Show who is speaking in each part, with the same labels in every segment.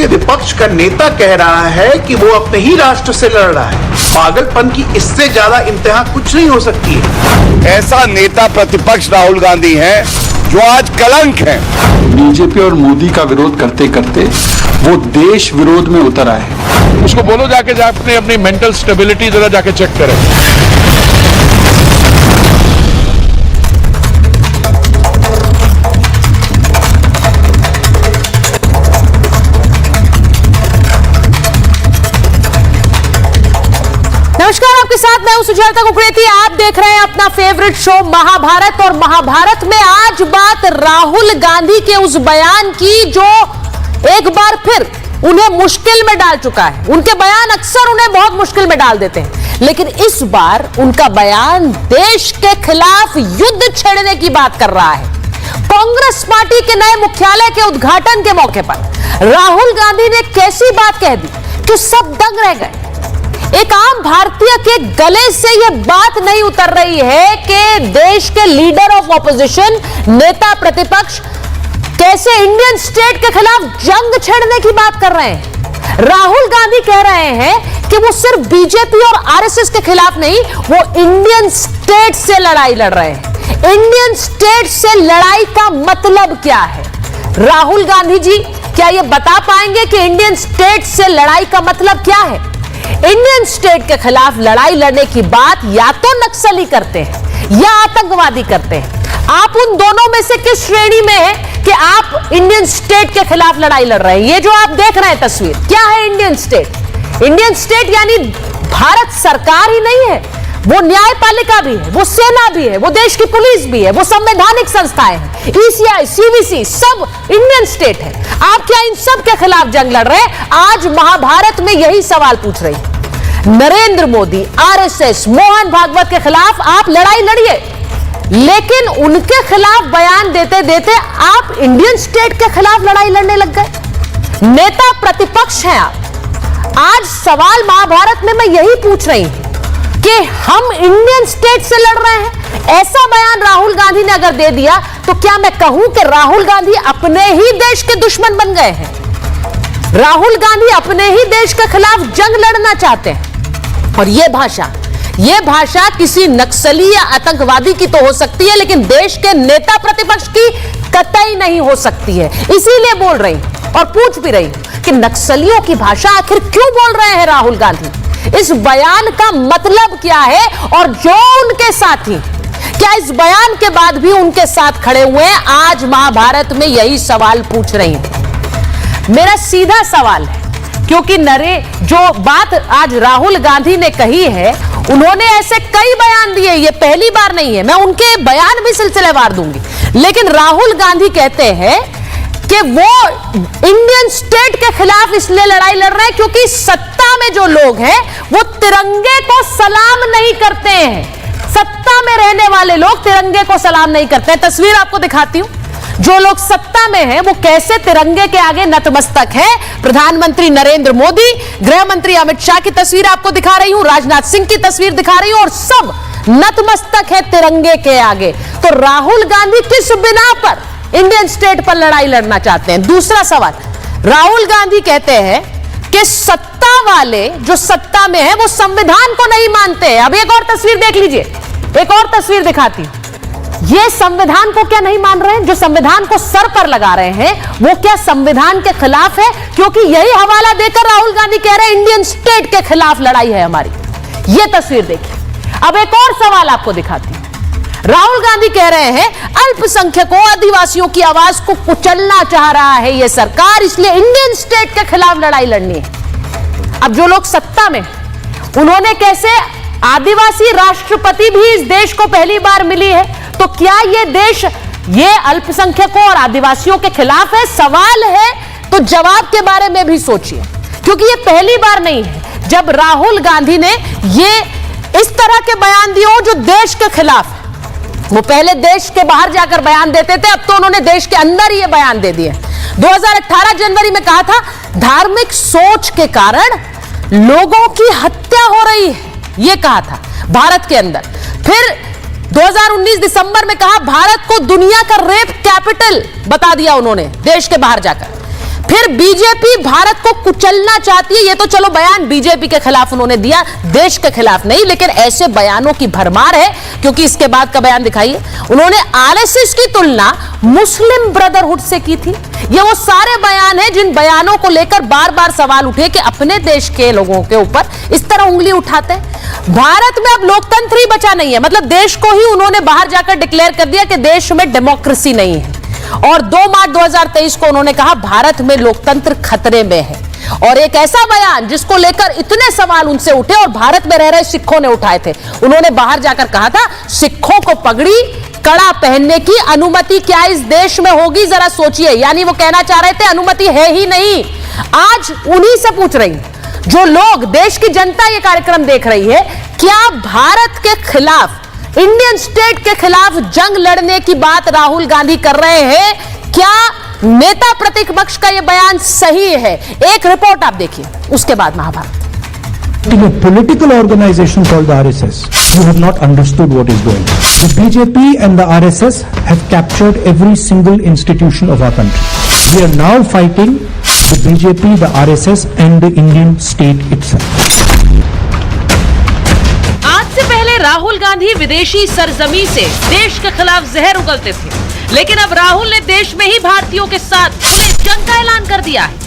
Speaker 1: जबकि विपक्ष का नेता कह रहा है कि वो अपने ही राष्ट्र से लड़ रहा है। पागलपन की इससे ज्यादा इंतहा कुछ नहीं हो सकती है।
Speaker 2: ऐसा नेता प्रतिपक्ष राहुल गांधी है जो आज कलंक है।
Speaker 3: बीजेपी और मोदी का विरोध करते करते वो देश विरोध में उतर आए।
Speaker 4: उसको बोलो जाके अपनी मेंटल स्टेबिलिटी जरा जाके चेक करें।
Speaker 5: नमस्कार, आपके साथ मैं हूं सुजाता कुकरेती। आप देख रहे हैं अपना फेवरेट शो महाभारत। और महाभारत में आज बात राहुल गांधी के उस बयान की जो एक बार फिर उन्हें मुश्किल में डाल चुका है। उनके बयान अक्सर उन्हें बहुत मुश्किल में डाल देते हैं, लेकिन इस बार उनका बयान देश के खिलाफ युद्ध छेड़ने की बात कर रहा है। कांग्रेस पार्टी के नए मुख्यालय के उद्घाटन के मौके पर राहुल गांधी ने कैसी बात कह दी कि सब दंग रह गए। एक आम भारतीय के गले से यह बात नहीं उतर रही है कि देश के लीडर ऑफ ऑपोजिशन, नेता प्रतिपक्ष कैसे इंडियन स्टेट के खिलाफ जंग छेड़ने की बात कर रहे हैं। राहुल गांधी कह रहे हैं कि वो सिर्फ बीजेपी और आरएसएस के खिलाफ नहीं, वो इंडियन स्टेट से लड़ाई लड़ रहे हैं। इंडियन स्टेट से लड़ाई का मतलब क्या है? राहुल गांधी जी क्या ये बता पाएंगे कि इंडियन स्टेट से लड़ाई का मतलब क्या है? इंडियन स्टेट के खिलाफ लड़ाई लड़ने की बात या तो नक्सली करते हैं या आतंकवादी करते हैं। आप उन दोनों में से किस श्रेणी में है कि आप इंडियन स्टेट के खिलाफ लड़ाई लड़ रहे हैं? ये जो आप देख रहे हैं तस्वीर, क्या है इंडियन स्टेट? इंडियन स्टेट यानी भारत सरकार ही नहीं है, वो न्यायपालिका भी है, वो सेना भी है, वो देश की पुलिस भी है, वो संवैधानिक संस्थाएं हैं, ईसीआई, सीवीसी, सब इंडियन स्टेट है। आप क्या इन सब के खिलाफ जंग लड़ रहे हैं? आज महाभारत में यही सवाल पूछ रही है। नरेंद्र मोदी, आरएसएस, मोहन भागवत के खिलाफ आप लड़ाई लड़िए, लेकिन उनके खिलाफ बयान देते देते आप इंडियन स्टेट के खिलाफ लड़ाई लड़ने लग गए। नेता प्रतिपक्ष हैं आप। आज सवाल महाभारत में मैं यही पूछ रही हूं कि हम इंडियन स्टेट से लड़ रहे हैं। ऐसा बयान राहुल गांधी ने अगर दे दिया तो क्या मैं कहूं कि राहुल गांधी अपने ही देश के दुश्मन बन गए हैं? राहुल गांधी अपने ही देश के खिलाफ जंग लड़ना चाहते हैं। और यह भाषा किसी नक्सली या आतंकवादी की तो हो सकती है, लेकिन देश के नेता प्रतिपक्ष की कतई नहीं हो सकती है। इसीलिए बोल रही हूं और पूछ भी रही हूं कि नक्सलियों की भाषा आखिर क्यों बोल रहे हैं राहुल गांधी? इस बयान का मतलब क्या है? और जो उनके साथी क्या इस बयान के बाद भी उनके साथ खड़े हुए हैं, आज महाभारत में यही सवाल पूछ रही हूं। मेरा सीधा सवाल है, क्योंकि जो बात आज राहुल गांधी ने कही है, उन्होंने ऐसे कई बयान दिए, ये पहली बार नहीं है। मैं उनके बयान भी सिलसिलेवार दूंगी, लेकिन राहुल गांधी कहते हैं कि वो इंडियन स्टेट के खिलाफ इसलिए लड़ाई लड़ रहे हैं क्योंकि सत्ता में जो लोग हैं वो तिरंगे को सलाम नहीं करते हैं। सत्ता में रहने वाले लोग तिरंगे को सलाम नहीं करते हैं। तस्वीर आपको दिखाती हूं, जो लोग सत्ता में हैं वो कैसे तिरंगे के आगे नतमस्तक हैं। प्रधानमंत्री नरेंद्र मोदी, गृह मंत्री अमित शाह की तस्वीर आपको दिखा रही हूं, राजनाथ सिंह की तस्वीर दिखा रही हूं, और सब नतमस्तक है तिरंगे के आगे। तो राहुल गांधी किस बिना पर इंडियन स्टेट पर लड़ाई लड़ना चाहते हैं? दूसरा सवाल, राहुल गांधी कहते हैं कि सत्ता वाले जो सत्ता में है वो संविधान को नहीं मानते हैं। अब एक और तस्वीर देख लीजिए, एक और तस्वीर दिखाती हूं। ये संविधान को क्या नहीं मान रहे हैं? जो संविधान को सर पर लगा रहे हैं वो क्या संविधान के खिलाफ है? क्योंकि यही हवाला देकर राहुल गांधी कह रहे हैं इंडियन स्टेट के खिलाफ लड़ाई है हमारी। ये तस्वीर देखिए। अब एक और सवाल आपको दिखाती हूं। राहुल गांधी कह रहे हैं अल्पसंख्यकों, आदिवासियों की आवाज को कुचलना चाह रहा है ये सरकार, इसलिए इंडियन स्टेट के खिलाफ लड़ाई लड़नी है। अब जो लोग सत्ता में, उन्होंने कैसे आदिवासी राष्ट्रपति भी इस देश को पहली बार मिली है, तो क्या ये देश ये अल्पसंख्यकों और आदिवासियों के खिलाफ है? सवाल है तो जवाब के बारे में भी सोचिए, क्योंकि ये पहली बार नहीं है जब राहुल गांधी ने ये इस तरह के बयान दिए हो जो देश के खिलाफ है। वो पहले देश के बाहर जाकर बयान देते थे, अब तो उन्होंने देश के अंदर ही ये बयान दे दिए। 2018 जनवरी में कहा था धार्मिक सोच के कारण लोगों की हत्या हो रही है, ये कहा था भारत के अंदर। फिर 2019 दिसंबर में कहा भारत को दुनिया का रेप कैपिटल बता दिया उन्होंने देश के बाहर जाकर। फिर बीजेपी भारत को कुचलना चाहती है। ये तो चलो बयान बीजेपी के खिलाफ उन्होंने दिया, देश के खिलाफ नहीं, लेकिन ऐसे बयानों की भरमार है। क्योंकि इसके बाद का बयान दिखाइए, उन्होंने आरएसएस की तुलना मुस्लिम ब्रदरहुड से की थी। ये वो सारे बयान हैं जिन बयानों को लेकर बार बार सवाल उठे कि अपने देश के लोगों के ऊपर इस तरह उंगली उठाते हैं। भारत में अब लोकतंत्र ही बचा नहीं है, मतलब देश को ही उन्होंने बाहर जाकर डिक्लेयर कर दिया कि देश में डेमोक्रेसी नहीं है। और 2 मार्च 2023 को उन्होंने कहा भारत में लोकतंत्र खतरे में है। और एक ऐसा बयान जिसको लेकर इतने सवाल उनसे उठे और भारत में रह रहे सिखों ने उठाए थे, उन्होंने बाहर जाकर कहा था सिखों को पगड़ी कड़ा पहनने की अनुमति क्या इस देश में होगी, जरा सोचिए। यानी वो कहना चाह रहे थे अनुमति है ही नहीं। आज उन्हीं से पूछ रही हूं, जो लोग, देश की जनता ये कार्यक्रम देख रही है, क्या भारत के खिलाफ, इंडियन स्टेट के खिलाफ जंग लड़ने की बात राहुल गांधी कर रहे हैं? क्या नेता प्रतिपक्ष का यह बयान सही है? एक रिपोर्ट आप देखिए, उसके बाद Mahabharat.
Speaker 6: In a political organization called the RSS, you have not understood what is going on. The BJP and the RSS have captured every single institution of our country. We are now fighting the BJP, the RSS and the Indian state itself.
Speaker 5: आज से पहले राहुल गांधी विदेशी सरजमी से देश के खिलाफ जहर उगलते थे, लेकिन अब राहुल ने देश में ही भारतीयों के साथ खुले जंग का ऐलान कर दिया है।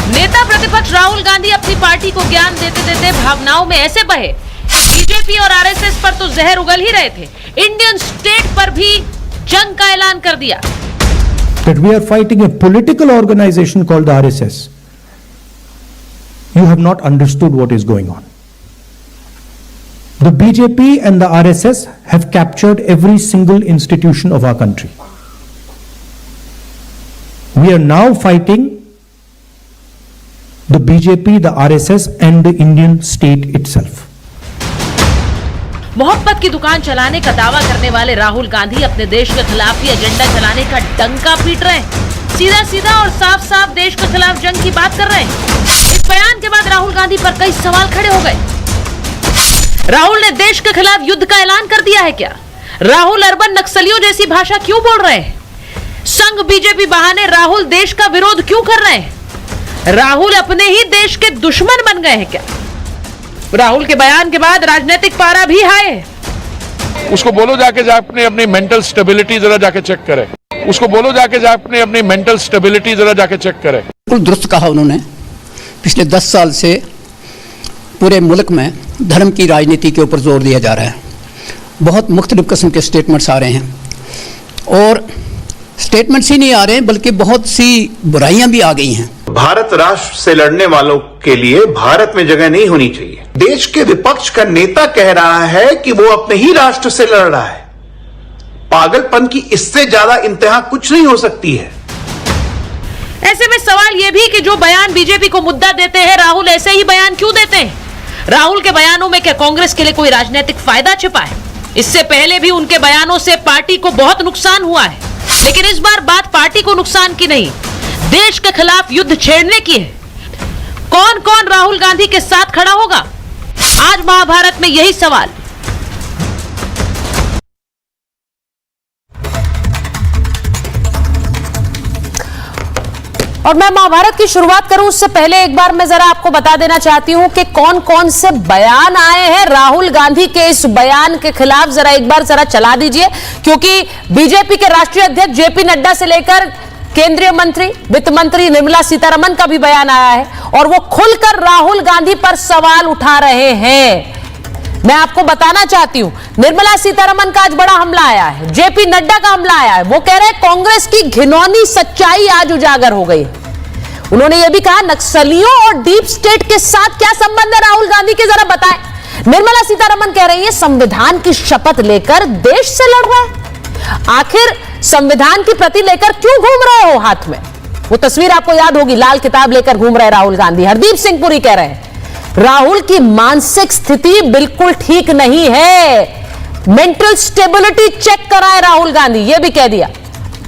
Speaker 5: नेता प्रतिपक्ष राहुल गांधी अपनी पार्टी को ज्ञान देते देते भावनाओं में ऐसे बहे, बीजेपी और आरएसएस पर तो जहर उगल ही रहे थे, इंडियन स्टेट पर भी जंग का ऐलान कर दिया।
Speaker 6: That we are fighting a political organization called the RSS. You have not understood what is going on. The BJP and the RSS have captured every single institution of our country. We are now fighting the BJP, the RSS and the Indian state itself.
Speaker 5: मोहब्बत की दुकान चलाने का दावा करने वाले राहुल गांधी अपने देश के खिलाफ ही एजेंडा चलाने का डंका पीट रहे हैं। सीधा सीधा और साफ साफ देश के खिलाफ जंग की बात कर रहे हैं। इस बयान के बाद राहुल गांधी पर कई सवाल खड़े हो गए। राहुल ने देश के खिलाफ युद्ध का ऐलान कर दिया है क्या? राहुल अर्बन नक्सलियों जैसी भाषा क्यों बोल रहे हैं? संघ बीजेपी बहाने राहुल देश का विरोध क्यों कर रहे हैं? राहुल अपने ही देश के दुश्मन बन गए हैं क्या? राहुल के बयान के बाद राजनीतिक पारा भी हाई है।
Speaker 4: उसको बोलो जाके अपनी मेंटल स्टेबिलिटी जरा जाके चेक करे। उसको बोलो जाके अपनी मेंटल स्टेबिलिटी जरा जाके चेक करे।
Speaker 7: बिल्कुल दुरुस्त कहा उन्होंने। पिछले 10 साल से पूरे मुल्क में धर्म की राजनीति के ऊपर जोर दिया जा रहा है। बहुत मुख्तलिफ किस्म के स्टेटमेंट्स आ रहे हैं और स्टेटमेंट्स ही नहीं आ रहे हैं बल्कि बहुत सी बुराइयां भी आ गई हैं।
Speaker 1: भारत राष्ट्र से लड़ने वालों के लिए भारत में जगह नहीं होनी चाहिए। देश के विपक्ष का नेता कह रहा है कि वो अपने ही राष्ट्र से लड़ रहा है। पागलपन की इससे ज्यादा इंतहा कुछ नहीं हो सकती है।
Speaker 5: ऐसे में सवाल यह भी कि जो बयान बीजेपी को मुद्दा देते हैं, राहुल ऐसे ही बयान क्यों देते हैं? राहुल के बयानों में क्या कांग्रेस के लिए कोई राजनीतिक फायदा छिपा है? इससे पहले भी उनके बयानों से पार्टी को बहुत नुकसान हुआ है, लेकिन इस बार बात पार्टी को नुकसान की नहीं, देश के खिलाफ युद्ध छेड़ने की है। कौन कौन राहुल गांधी के साथ खड़ा होगा? आज महाभारत में यही सवाल। और मैं महाभारत की शुरुआत करूं उससे पहले एक बार मैं जरा आपको बता देना चाहती हूं कि कौन कौन से बयान आए हैं राहुल गांधी के इस बयान के खिलाफ। जरा एक बार जरा चला दीजिए, क्योंकि बीजेपी के राष्ट्रीय अध्यक्ष जेपी नड्डा से लेकर केंद्रीय मंत्री, वित्त मंत्री निर्मला सीतारमण का भी बयान आया है और वो खुलकर राहुल गांधी पर सवाल उठा रहे हैं। मैं आपको बताना चाहती हूं, निर्मला सीतारमण का आज बड़ा हमला आया है, जेपी नड्डा का हमला आया है। वो कह रहे हैं कांग्रेस की घिनौनी सच्चाई आज उजागर हो गई। उन्होंने यह भी कहा नक्सलियों और डीप स्टेट के साथ क्या संबंध है राहुल गांधी के, जरा बताएं। निर्मला सीतारमण कह रही है संविधान की शपथ लेकर देश से लड़ रहे हैं। आखिर संविधान की प्रति लेकर क्यों घूम रहे हो हाथ में? वो तस्वीर आपको याद होगी, लाल किताब लेकर घूम रहे राहुल गांधी। हरदीप सिंह पुरी कह रहे हैं राहुल की मानसिक स्थिति बिल्कुल ठीक नहीं है, मेंटल स्टेबिलिटी चेक कराए राहुल गांधी, यह भी कह दिया।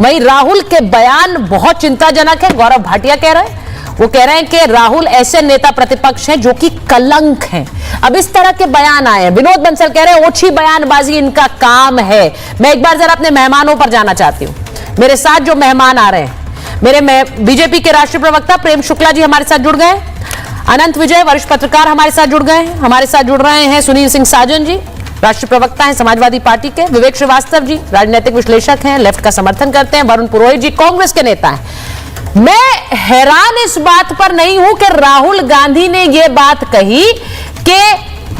Speaker 5: वहीं राहुल के बयान बहुत चिंताजनक है, गौरव भाटिया कह रहे हैं। वो कह रहे हैं कि राहुल ऐसे नेता प्रतिपक्ष हैं जो कि कलंक हैं। अब इस तरह के बयान आए हैं। विनोद बंसल कह रहे हैं ओछी बयानबाजी इनका काम है। मैं एक बार जरा अपने मेहमानों पर जाना चाहती हूं। मेरे साथ जो मेहमान आ रहे हैं, मेरे बीजेपी के राष्ट्रीय प्रवक्ता प्रेम शुक्ला जी हमारे साथ जुड़ गए, अनंत विजय वरिष्ठ पत्रकार हमारे साथ जुड़ गए हैं, हमारे साथ जुड़ रहे हैं सुनील सिंह साजन जी राष्ट्रीय प्रवक्ता हैं समाजवादी पार्टी के, विवेक श्रीवास्तव जी राजनीतिक विश्लेषक हैं, लेफ्ट का समर्थन करते हैं, वरुण पुरोहित जी कांग्रेस के नेता हैं। मैं हैरान इस बात पर नहीं हूं कि राहुल गांधी ने यह बात कही कि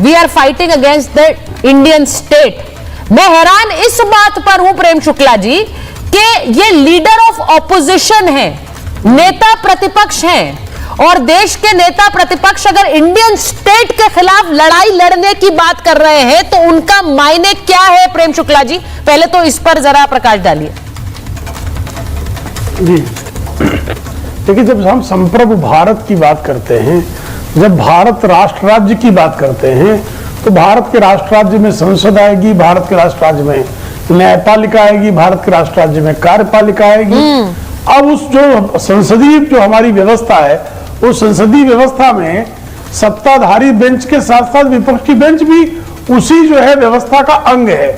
Speaker 5: we are fighting against the Indian state. मैं हैरान इस बात पर हूं प्रेम शुक्ला जी कि ये लीडर ऑफ ऑपोजिशन है, नेता प्रतिपक्ष हैं, और देश के नेता प्रतिपक्ष अगर इंडियन स्टेट के खिलाफ लड़ाई लड़ने की बात कर रहे हैं तो उनका मायने क्या है प्रेम शुक्ला जी? पहले तो इस पर जरा प्रकाश डालिए।
Speaker 8: जी देखिए, जब हम संप्रभु भारत की बात करते हैं, जब भारत राष्ट्र राज्य की बात करते हैं, तो भारत के राष्ट्र राज्य में संसद आएगी, भारत के राष्ट्र राज्य में न्यायपालिका आएगी, भारत के राष्ट्र राज्य में कार्यपालिका आएगी। अब उस जो संसदीय जो हमारी व्यवस्था है, उस संसदीय व्यवस्था में सत्ताधारी बेंच के साथ साथ विपक्ष की बेंच भी उसी जो है व्यवस्था का अंग है।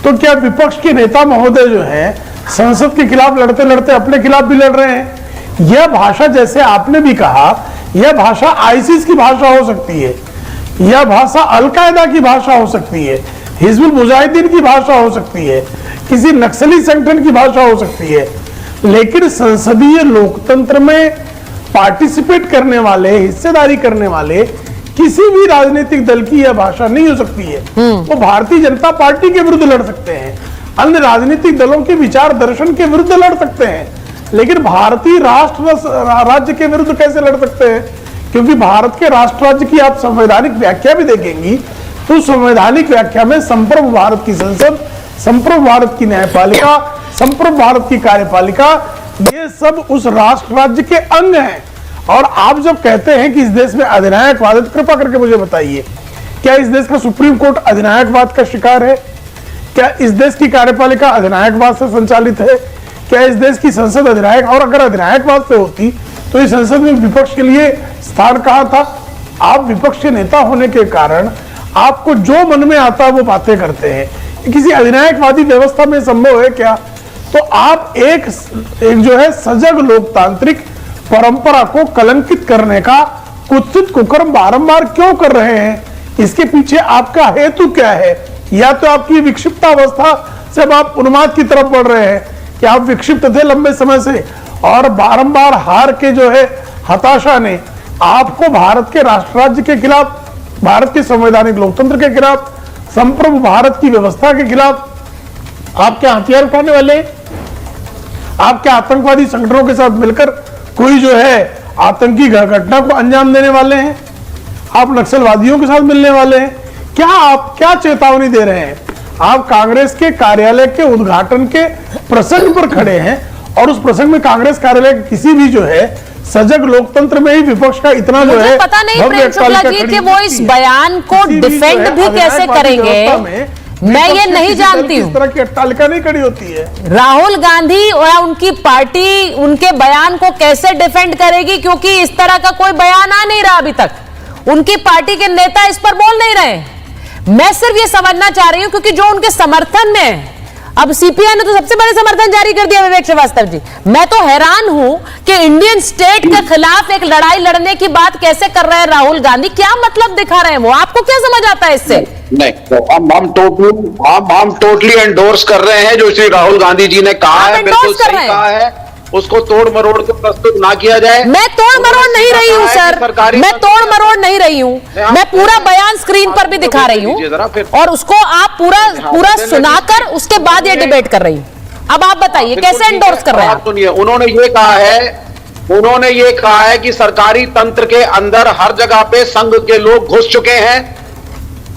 Speaker 8: तो क्या विपक्ष के नेता महोदय जो हैं संसद के खिलाफ लड़ते लड़ते अपने खिलाफ भी लड़ रहे हैं? यह भाषा, जैसे आपने भी कहा, यह भाषा आईसिस की भाषा हो सकती है, यह भाषा अलकायदा की भाषा हो सकती है, हिजबुल मुजाहिदीन की भाषा हो सकती है, किसी नक्सली संगठन की भाषा हो सकती है, लेकिन संसदीय लोकतंत्र में पार्टिसिपेट करने वाले, हिस्सेदारी करने वाले किसी भी राजनीतिक दल की यह भाषा नहीं हो सकती है। वो भारतीय जनता पार्टी के विरुद्ध लड़ सकते हैं, अन्य राजनीतिक दलों के विचार दर्शन के विरुद्ध लड़ सकते हैं, लेकिन भारतीय राष्ट्र राज्य के विरुद्ध कैसे लड़ सकते हैं? क्योंकि भारत के राष्ट्र राज्य की आप संवैधानिक व्याख्या भी देखेंगी तो संवैधानिक व्याख्या में संप्रभु भारत की संसद, संप्रभु भारत की न्यायपालिका, संप्रभु भारत की कार्यपालिका, ये सब उस राष्ट्र राज्य के अंग हैं। और आप जब कहते हैं कि इस देश में अधिनायकवाद, कृपा करके मुझे बताइए, क्या इस देश का सुप्रीम कोर्ट अधिनायकवाद का शिकार है? क्या इस देश की कार्यपालिका अधिनायकवाद से संचालित है? क्या इस देश की संसद अधिनायक, और अगर अधिनायकवाद से होती तो इस संसद में विपक्ष के लिए स्थान कहां था? आप विपक्ष के नेता होने के कारण आपको जो मन में आता है वो बातें करते हैं। किसी अधिनायकवादी व्यवस्था में संभव है क्या? तो आप एक जो है सजग लोकतांत्रिक परंपरा को कलंकित करने का कुत्सित कुकर्म बारंबार क्यों कर रहे हैं? इसके पीछे आपका हेतु क्या है? या तो आपकी विक्षिप्तावस्था से आप उन्माद की तरफ बढ़ रहे हैं कि आप विक्षिप्त थे लंबे समय से, और बारंबार हार के जो है हताशा ने आपको भारत के राष्ट्र राज्य के खिलाफ, भारत के संवैधानिक लोकतंत्र के खिलाफ, संप्रभु भारत की व्यवस्था के खिलाफ आप क्या हथियार उठाने वाले? आप क्या आतंकवादी संगठनों के साथ मिलकर कोई जो है आतंकी घटना को अंजाम देने वाले हैं? आप नक्सलवादियों के साथ मिलने वाले हैं? क्या आप क्या चेतावनी दे रहे हैं? आप कांग्रेस के कार्यालय के उद्घाटन के प्रसंग पर खड़े हैं, और उस प्रसंग में कांग्रेस कार्यालय किसी भी जो है सजग लोकतंत्र में ही विपक्ष का इतना जो है,
Speaker 5: पता नहीं प्रेम शुक्ला जी कि वो इस बयान को डिफेंड भी कैसे करेंगे, मैं ये नहीं जानती हूँ।
Speaker 8: इस तरह की अट्टालिका नहीं खड़ी होती है।
Speaker 5: राहुल गांधी और उनकी पार्टी उनके बयान को कैसे डिफेंड करेगी, क्योंकि इस तरह का कोई बयान आ नहीं रहा अभी तक। उनकी पार्टी के नेता इस पर बोल नहीं रहे। मैं सिर्फ ये समझना चाह रही हूं क्योंकि जो उनके समर्थन में, अब सीपीआई ने तो सबसे बड़े समर्थन जारी कर दिया विवेक श्रीवास्तव जी। मैं तो हैरान हूं कि इंडियन स्टेट के खिलाफ एक लड़ाई लड़ने की बात कैसे कर रहे हैं राहुल गांधी। क्या मतलब दिखा रहे हैं वो? आपको क्या समझ आता है इससे?
Speaker 9: नहीं, तो हम टोटली एंडोर्स कर रहे हैं जो श्री राहुल गांधी जी ने कहा है, बिल्कुल सही कहा है। उसको तोड़ मरोड़ के प्रस्तुत ना किया जाए।
Speaker 5: मैं तोड़ मरोड़ नहीं रही हूं सर, मैं तोड़ मरोड़ नहीं रही हूं, मैं पूरा बयान स्क्रीन पर भी दिखा रही हूं, और उसको आप पूरा सुनाकर उसके बाद ये डिबेट कर रही हूं। अब आप बताइए कैसे एंडोर्स कर रहे हैं?
Speaker 9: सुनिए, उन्होंने ये कहा है कि सरकारी तंत्र के अंदर हर जगह पे संघ के लोग घुस चुके हैं,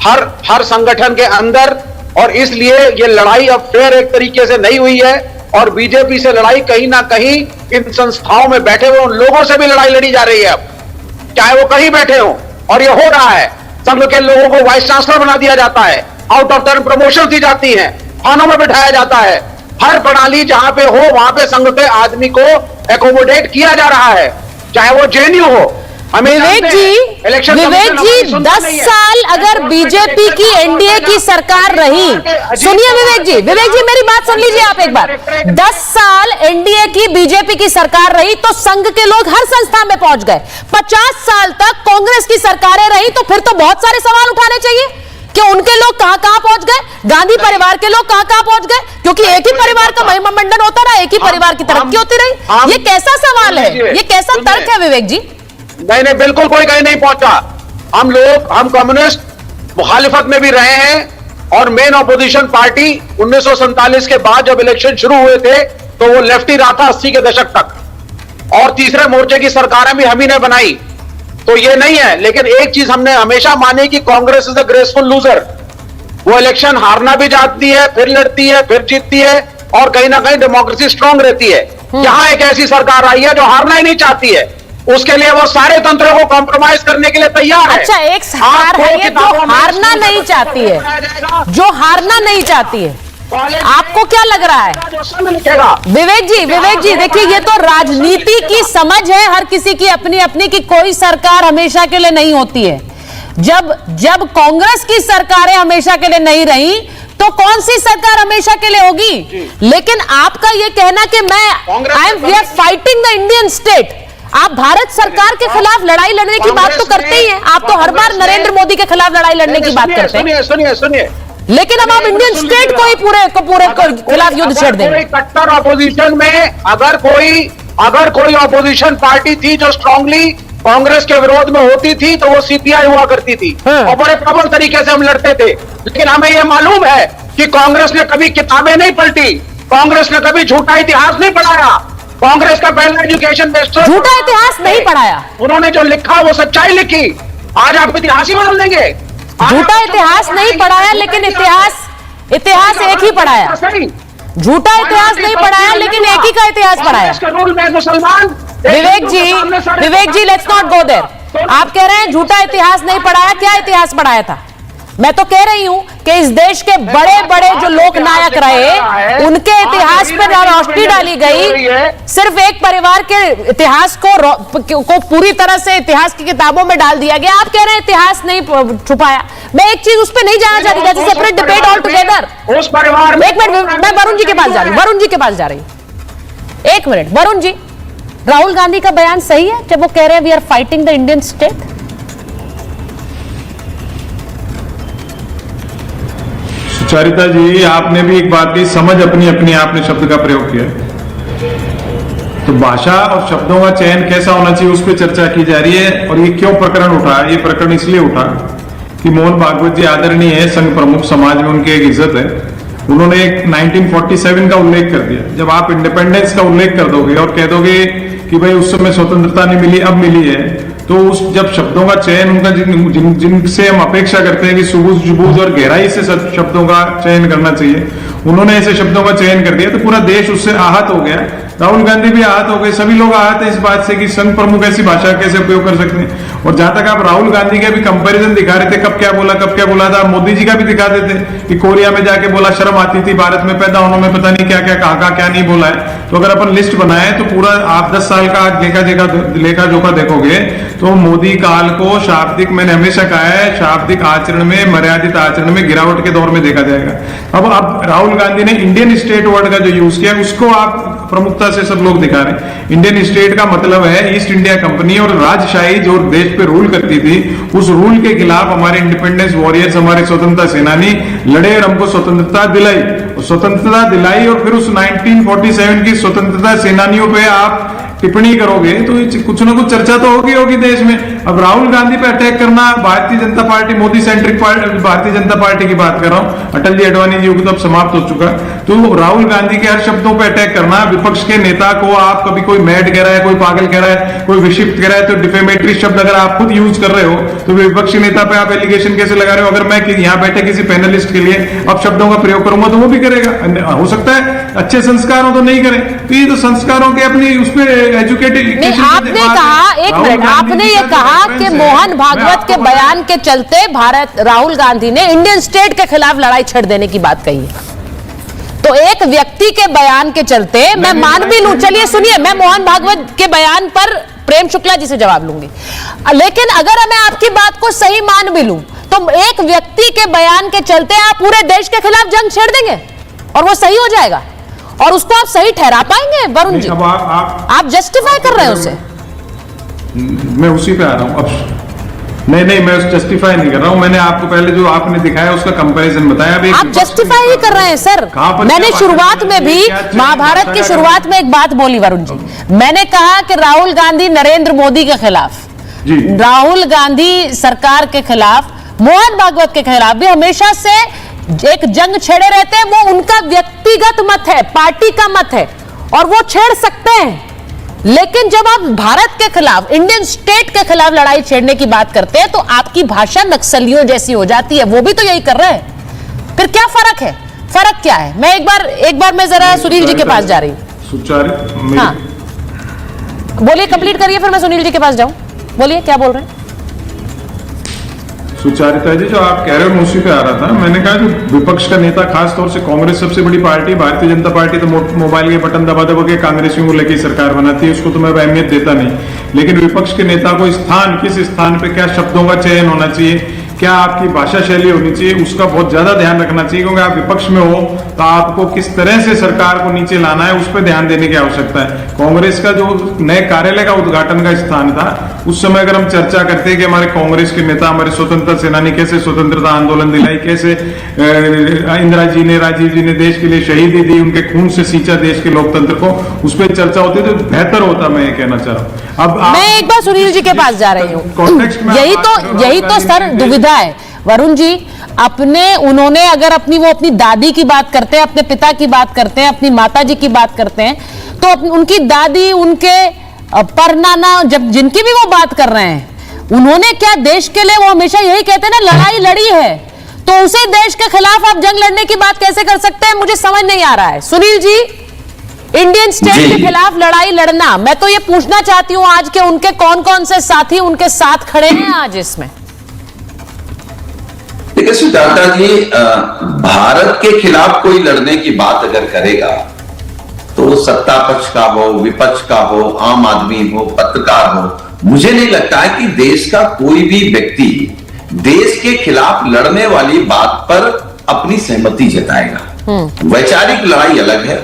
Speaker 9: हर संगठन के अंदर, और इसलिए ये लड़ाई अब फेयर एक तरीके से नहीं हुई है, और बीजेपी से लड़ाई कहीं ना कहीं इन संस्थाओं में बैठे हुए उन लोगों से भी लड़ाई लड़ी जा रही है अब, चाहे वो कहीं बैठे हो। और ये हो रहा है, संघ के लोगों को वाइस चांसलर बना दिया जाता है, आउट ऑफ टर्न प्रमोशन दी जाती है, थानों में बिठाया जाता है। हर प्रणाली जहां पे हो वहां पे संघ के आदमी को एकोमोडेट किया जा रहा है, चाहे वो जेएनयू हो,
Speaker 5: विवेक जी 10 साल अगर बीजेपी की एनडीए की सरकार रही, सुनिए विवेक जी मेरी बात सुन लीजिए आप एक बार। 10 साल एनडीए की बीजेपी की सरकार रही तो संघ के लोग हर संस्था में पहुंच गए। 50 साल तक कांग्रेस की सरकारें रही तो फिर तो बहुत सारे सवाल उठाने चाहिए कि उनके लोग कहां कहां पहुंच गए, गांधी परिवार के लोग कहां कहां पहुंच गए, क्योंकि एक ही परिवार का महिमा मंडन होता रहा, एक ही परिवार की तरक्की होती रही। ये कैसा सवाल है, ये कैसा तर्क है विवेक जी?
Speaker 9: नहीं, बिल्कुल कोई कहीं नहीं पहुंचा। हम कम्युनिस्ट मुखालिफत में भी रहे हैं और मेन ऑपोजिशन पार्टी 1947 के बाद जब इलेक्शन शुरू हुए थे तो वो लेफ्टी रहा था 80 के दशक तक, और तीसरे मोर्चे की सरकारें भी हम ही ने बनाई। तो ये नहीं है, लेकिन एक चीज हमने हमेशा मानी कि Congress is a graceful loser. वो इलेक्शन हारना भी चाहती है, फिर लड़ती है, फिर जीतती है, और कहीं ना कहीं डेमोक्रेसी स्ट्रांग रहती है। यहां एक ऐसी सरकार आई है जो हारना ही नहीं चाहती है, उसके लिए वो सारे तंत्रों को कॉम्प्रोमाइज करने के लिए तैयार है।
Speaker 5: अच्छा, एक सरकार है ये जो हारना नहीं चाहती है, जो हारना नहीं चाहती है, आपको क्या लग रहा है? विवेक जी देखिए, ये तो राजनीति की समझ है हर किसी की अपनी अपनी, कि कोई सरकार हमेशा के लिए नहीं होती है। जब कांग्रेस की सरकारें हमेशा के लिए नहीं रही तो कौन सी सरकार हमेशा के लिए होगी? लेकिन आपका ये कहना कि we are fighting the Indian state, आप भारत सरकार के खिलाफ लड़ाई लड़ने की बात तो करते ही हैं। आप तो हर बार नरेंद्र मोदी के खिलाफ लड़ाई लड़ने की बात करते हैं।
Speaker 9: सुनिए,
Speaker 5: लेकिन अब आप इंडियन स्टेट को ही पूरे खिलाफ युद्ध छेड़ देंगे।
Speaker 9: कट्टर ऑपोजिशन में अगर कोई ऑपोजिशन पार्टी थी जो स्ट्रांगली कांग्रेस के विरोध में होती थी तो वो सीपीआई हुआ करती थी, और बड़े प्रबल तरीके से हम लड़ते थे। लेकिन हमें यह मालूम है कि कांग्रेस ने कभी किताबें नहीं पलटी, कांग्रेस ने कभी झूठा इतिहास नहीं पढ़ाया। कांग्रेस का पहला एजुकेशन मिनिस्टर
Speaker 5: झूठा इतिहास नहीं पढ़ाया,
Speaker 9: उन्होंने जो लिखा वो सच्चाई लिखी। आज आप इतिहास ही बदल देंगे।
Speaker 5: झूठा इतिहास नहीं पढ़ाया, लेकिन इतिहास एक ही पढ़ाया। झूठा इतिहास नहीं पढ़ाया, लेकिन एक ही का इतिहास पढ़ाया।
Speaker 9: रूल में मुसलमान
Speaker 5: विवेक जी लेट्स नॉट गो देयर। आप कह रहे हैं झूठा इतिहास नहीं पढ़ाया, क्या इतिहास पढ़ाया था? मैं तो कह रही हूं कि इस देश के बड़े बड़े जो लोक नायक रहे उनके इतिहास पर रोशनी डाली गई, सिर्फ एक परिवार के इतिहास को पूरी तरह से इतिहास की किताबों में डाल दिया गया। आप कह रहे हैं इतिहास नहीं छुपाया। मैं एक चीज उस पर नहीं जाना चाहती, that's a separate debate all together.
Speaker 9: उस परिवार में
Speaker 5: एक मिनट, मैं वरुण जी के पास जा रही हूं। एक मिनट वरुण जी, राहुल गांधी का बयान सही है जब वो कह रहे हैं we are fighting the Indian state?
Speaker 10: Sucharita ji, आपने भी एक बात की, समझ अपनी आपने शब्द का प्रयोग किया, तो भाषा और शब्दों का चयन कैसा होना चाहिए उस पर चर्चा की जा रही है। और ये क्यों प्रकरण उठा? ये प्रकरण इसलिए उठा कि मोहन भागवत जी आदरणीय है, संघ प्रमुख, समाज में उनकी एक इज्जत है। उन्होंने एक 1947 का उल्लेख कर दिया। जब आप इंडिपेंडेंस का उल्लेख कर दोगे और कह दोगे कि भाई उस समय स्वतंत्रता नहीं मिली, अब मिली है, तो उस जब शब्दों का चयन उनका जिनसे हम अपेक्षा करते हैं कि सुबूज और गहराई से शब्दों का चयन करना चाहिए, उन्होंने ऐसे शब्दों का चयन कर दिया तो पूरा देश उससे आहत हो गया। राहुल गांधी भी आहत हो गए, सभी लोग आहत हैं इस बात से कि संघ प्रमुख ऐसी भाषा कैसे उपयोग कर सकते हैं। और जहां तक आप राहुल गांधी का भी कंपैरिजन दिखा रहे थे, कब क्या बोला था, मोदी जी का भी दिखा देते कि कोरिया में जाके बोला शर्म आती थी, भारत में पैदा होने में पता नहीं क्या क्या कहा, क्या नहीं बोला है। तो अगर अपन लिस्ट बनाए तो पूरा आप 10 साल का लेखा जोखा देखोगे तो मोदी काल को शाब्दिक, मैंने हमेशा कहा है, शाब्दिक आचरण में, मर्यादित आचरण में गिरावट के दौर में देखा जाएगा। अब राहुल गांधी ने इंडियन स्टेट वर्ड का जो यूज किया उसको आप प्रमुखता से सब लोग दिखा रहे हैं। इंडियन स्टेट का मतलब है ईस्ट इंडिया कंपनी और राजशाही जो देश पे रूल करती थी, उस रूल के खिलाफ हमारे इंडिपेंडेंस वॉरियर्स, हमारे स्वतंत्रता सेनानी लड़े और हमको स्वतंत्रता दिलाई। और फिर उस 1947 की स्वतंत्रता सेनानियों पे आप टिप्पणी करोगे तो कुछ ना कुछ चर्चा तो होगी देश में। अब राहुल गांधी पे अटैक करना, Bharatiya Janata party, Modi centric Bharatiya Janata party की बात कर रहा हूं, अटल जी अडवाणी जी युग तो अब समाप्त हो चुका। तो राहुल गांधी के हर शब्दों पे अटैक करना, विपक्ष के नेता को आप कभी कोई मैड कह रहा है, कोई पागल कह रहा है, कोई विक्षिप्त कह रहा है, तो डिफेमेटरी शब्द अगर आप खुद यूज कर रहे हो तो विपक्षी नेता पे आप एलिगेशन कैसे लगा रहे हो? अगर मैं यहाँ बैठे किसी पैनलिस्ट के लिए अब शब्दों का प्रयोग करूंगा तो वो भी करेगा। हो सकता है अच्छे संस्कार हो तो नहीं करें, तो ये तो संस्कारों के अपनी उसमें एजुकेटेड।
Speaker 5: आपने कहा, एक मिनट, आपने ये कहा कि मोहन भागवत के बयान के चलते राहुल गांधी ने इंडियन स्टेट के खिलाफ लड़ाई छेड़ देने की बात कही है। तो एक व्यक्ति के बयान के चलते मैं मान भी लूं, चलिए सुनिए, मैं मोहन भागवत के बयान पर प्रेम शुक्ला जी से जवाब लूंगी। लेकिन अगर मैं आपकी बात को सही मान भी लूं तो एक व्यक्ति के बयान के चलते आप पूरे देश के खिलाफ जंग छेड़ देंगे और वो सही हो जाएगा और उसको आप सही ठहरा पाएंगे वरुण जी? आप जस्टिफाई कर रहे हैं उसे।
Speaker 10: मैं उसी पे आ रहा हूं अब। नहीं, मैं जस्टिफाई नहीं कर रहा हूं। मैंने आपको पहले जो आपने दिखाया उसका कंपैरिजन बताया। अभी
Speaker 5: आप जस्टिफाई ही कर रहे हैं सर। मैंने शुरुआत में भी महाभारत की शुरुआत में एक बात बोली वरुण जी, मैंने कहा कि राहुल गांधी नरेंद्र मोदी के खिलाफ, राहुल गांधी सरकार के खिलाफ, मोहन भागवत के खिलाफ भी हमेशा से एक जंग छेड़े रहते हैं। वो उनका व्यक्तिगत मत है, पार्टी का मत है और वो छेड़ सकते हैं। लेकिन जब आप भारत के खिलाफ, इंडियन स्टेट के खिलाफ लड़ाई छेड़ने की बात करते हैं तो आपकी भाषा नक्सलियों जैसी हो जाती है। वो भी तो यही कर रहे हैं। फिर क्या फर्क है? फर्क क्या है? मैं एक बार मैं जरा सुनील जी के पास जा रही हूं। हाँ, बोलिए, कंप्लीट करिए, फिर मैं सुनील जी के पास जाऊं। बोलिए, क्या बोल रहे हैं?
Speaker 10: सुचारिता जी, जो आप कह रहे हो मैं उसी पे आ रहा था। मैंने कहा जो विपक्ष का नेता, खास तौर से कांग्रेस सबसे बड़ी पार्टी, भारतीय जनता पार्टी तो मोबाइल के बटन दबा दबा के कांग्रेसियों को लेकर सरकार बनाती है, उसको तो मैं अहमियत देता नहीं। लेकिन विपक्ष के नेता को किस स्थान पे क्या शब्दों का चयन होना चाहिए, क्या आपकी भाषा शैली होनी चाहिए, उसका बहुत ज्यादा ध्यान रखना चाहिए। क्योंकि आप विपक्ष में हो तो आपको किस तरह से सरकार को नीचे लाना है उस पर ध्यान देने की आवश्यकता है। कांग्रेस का जो नए कार्यालय का उद्घाटन का स्थान था, उस समय अगर हम चर्चा करते हैं कि हमारे कांग्रेस के नेता, हमारे स्वतंत्रता सेनानी कैसे स्वतंत्रता आंदोलन दिलाई, कैसे इंदिरा जी ने, राजीव जी ने देश के लिए शहीदी दी, उनके खून से सींचा देश के लोकतंत्र को, उस पर चर्चा होती तो बेहतर होता। मैं ये कहना चाह रहा हूँ। अब
Speaker 5: मैं एक बार सुनील जी के पास जा रही हूँ। यही तो सर दुविधा है वरुण जी। उन्होंने अगर अपनी दादी की बात करते हैं, अपने पिता की बात करते हैं, अपनी माता जी की बात करते हैं, तो उनकी दादी, उनके परनाना, जब जिनकी भी वो बात कर रहे हैं, उन्होंने क्या देश के लिए, वो हमेशा यही कहते हैं ना, लड़ाई लड़ी है। तो उसे देश के खिलाफ आप जंग लड़ने की बात कैसे कर सकते हैं? मुझे समझ नहीं आ रहा है। सुनील जी, इंडियन स्टेट के खिलाफ लड़ाई लड़ना, मैं तो ये पूछना चाहती हूं आज के उनके कौन कौन से साथी उनके साथ खड़े हैं आज इसमें?
Speaker 11: देखिए सुजाता जी, भारत के खिलाफ कोई लड़ने की बात अगर करेगा तो सत्ता पक्ष का हो, विपक्ष का हो, आम आदमी हो, पत्रकार हो, मुझे नहीं लगता है कि देश का कोई भी व्यक्ति देश के खिलाफ लड़ने वाली बात पर अपनी सहमति जताएगा। वैचारिक लड़ाई अलग है।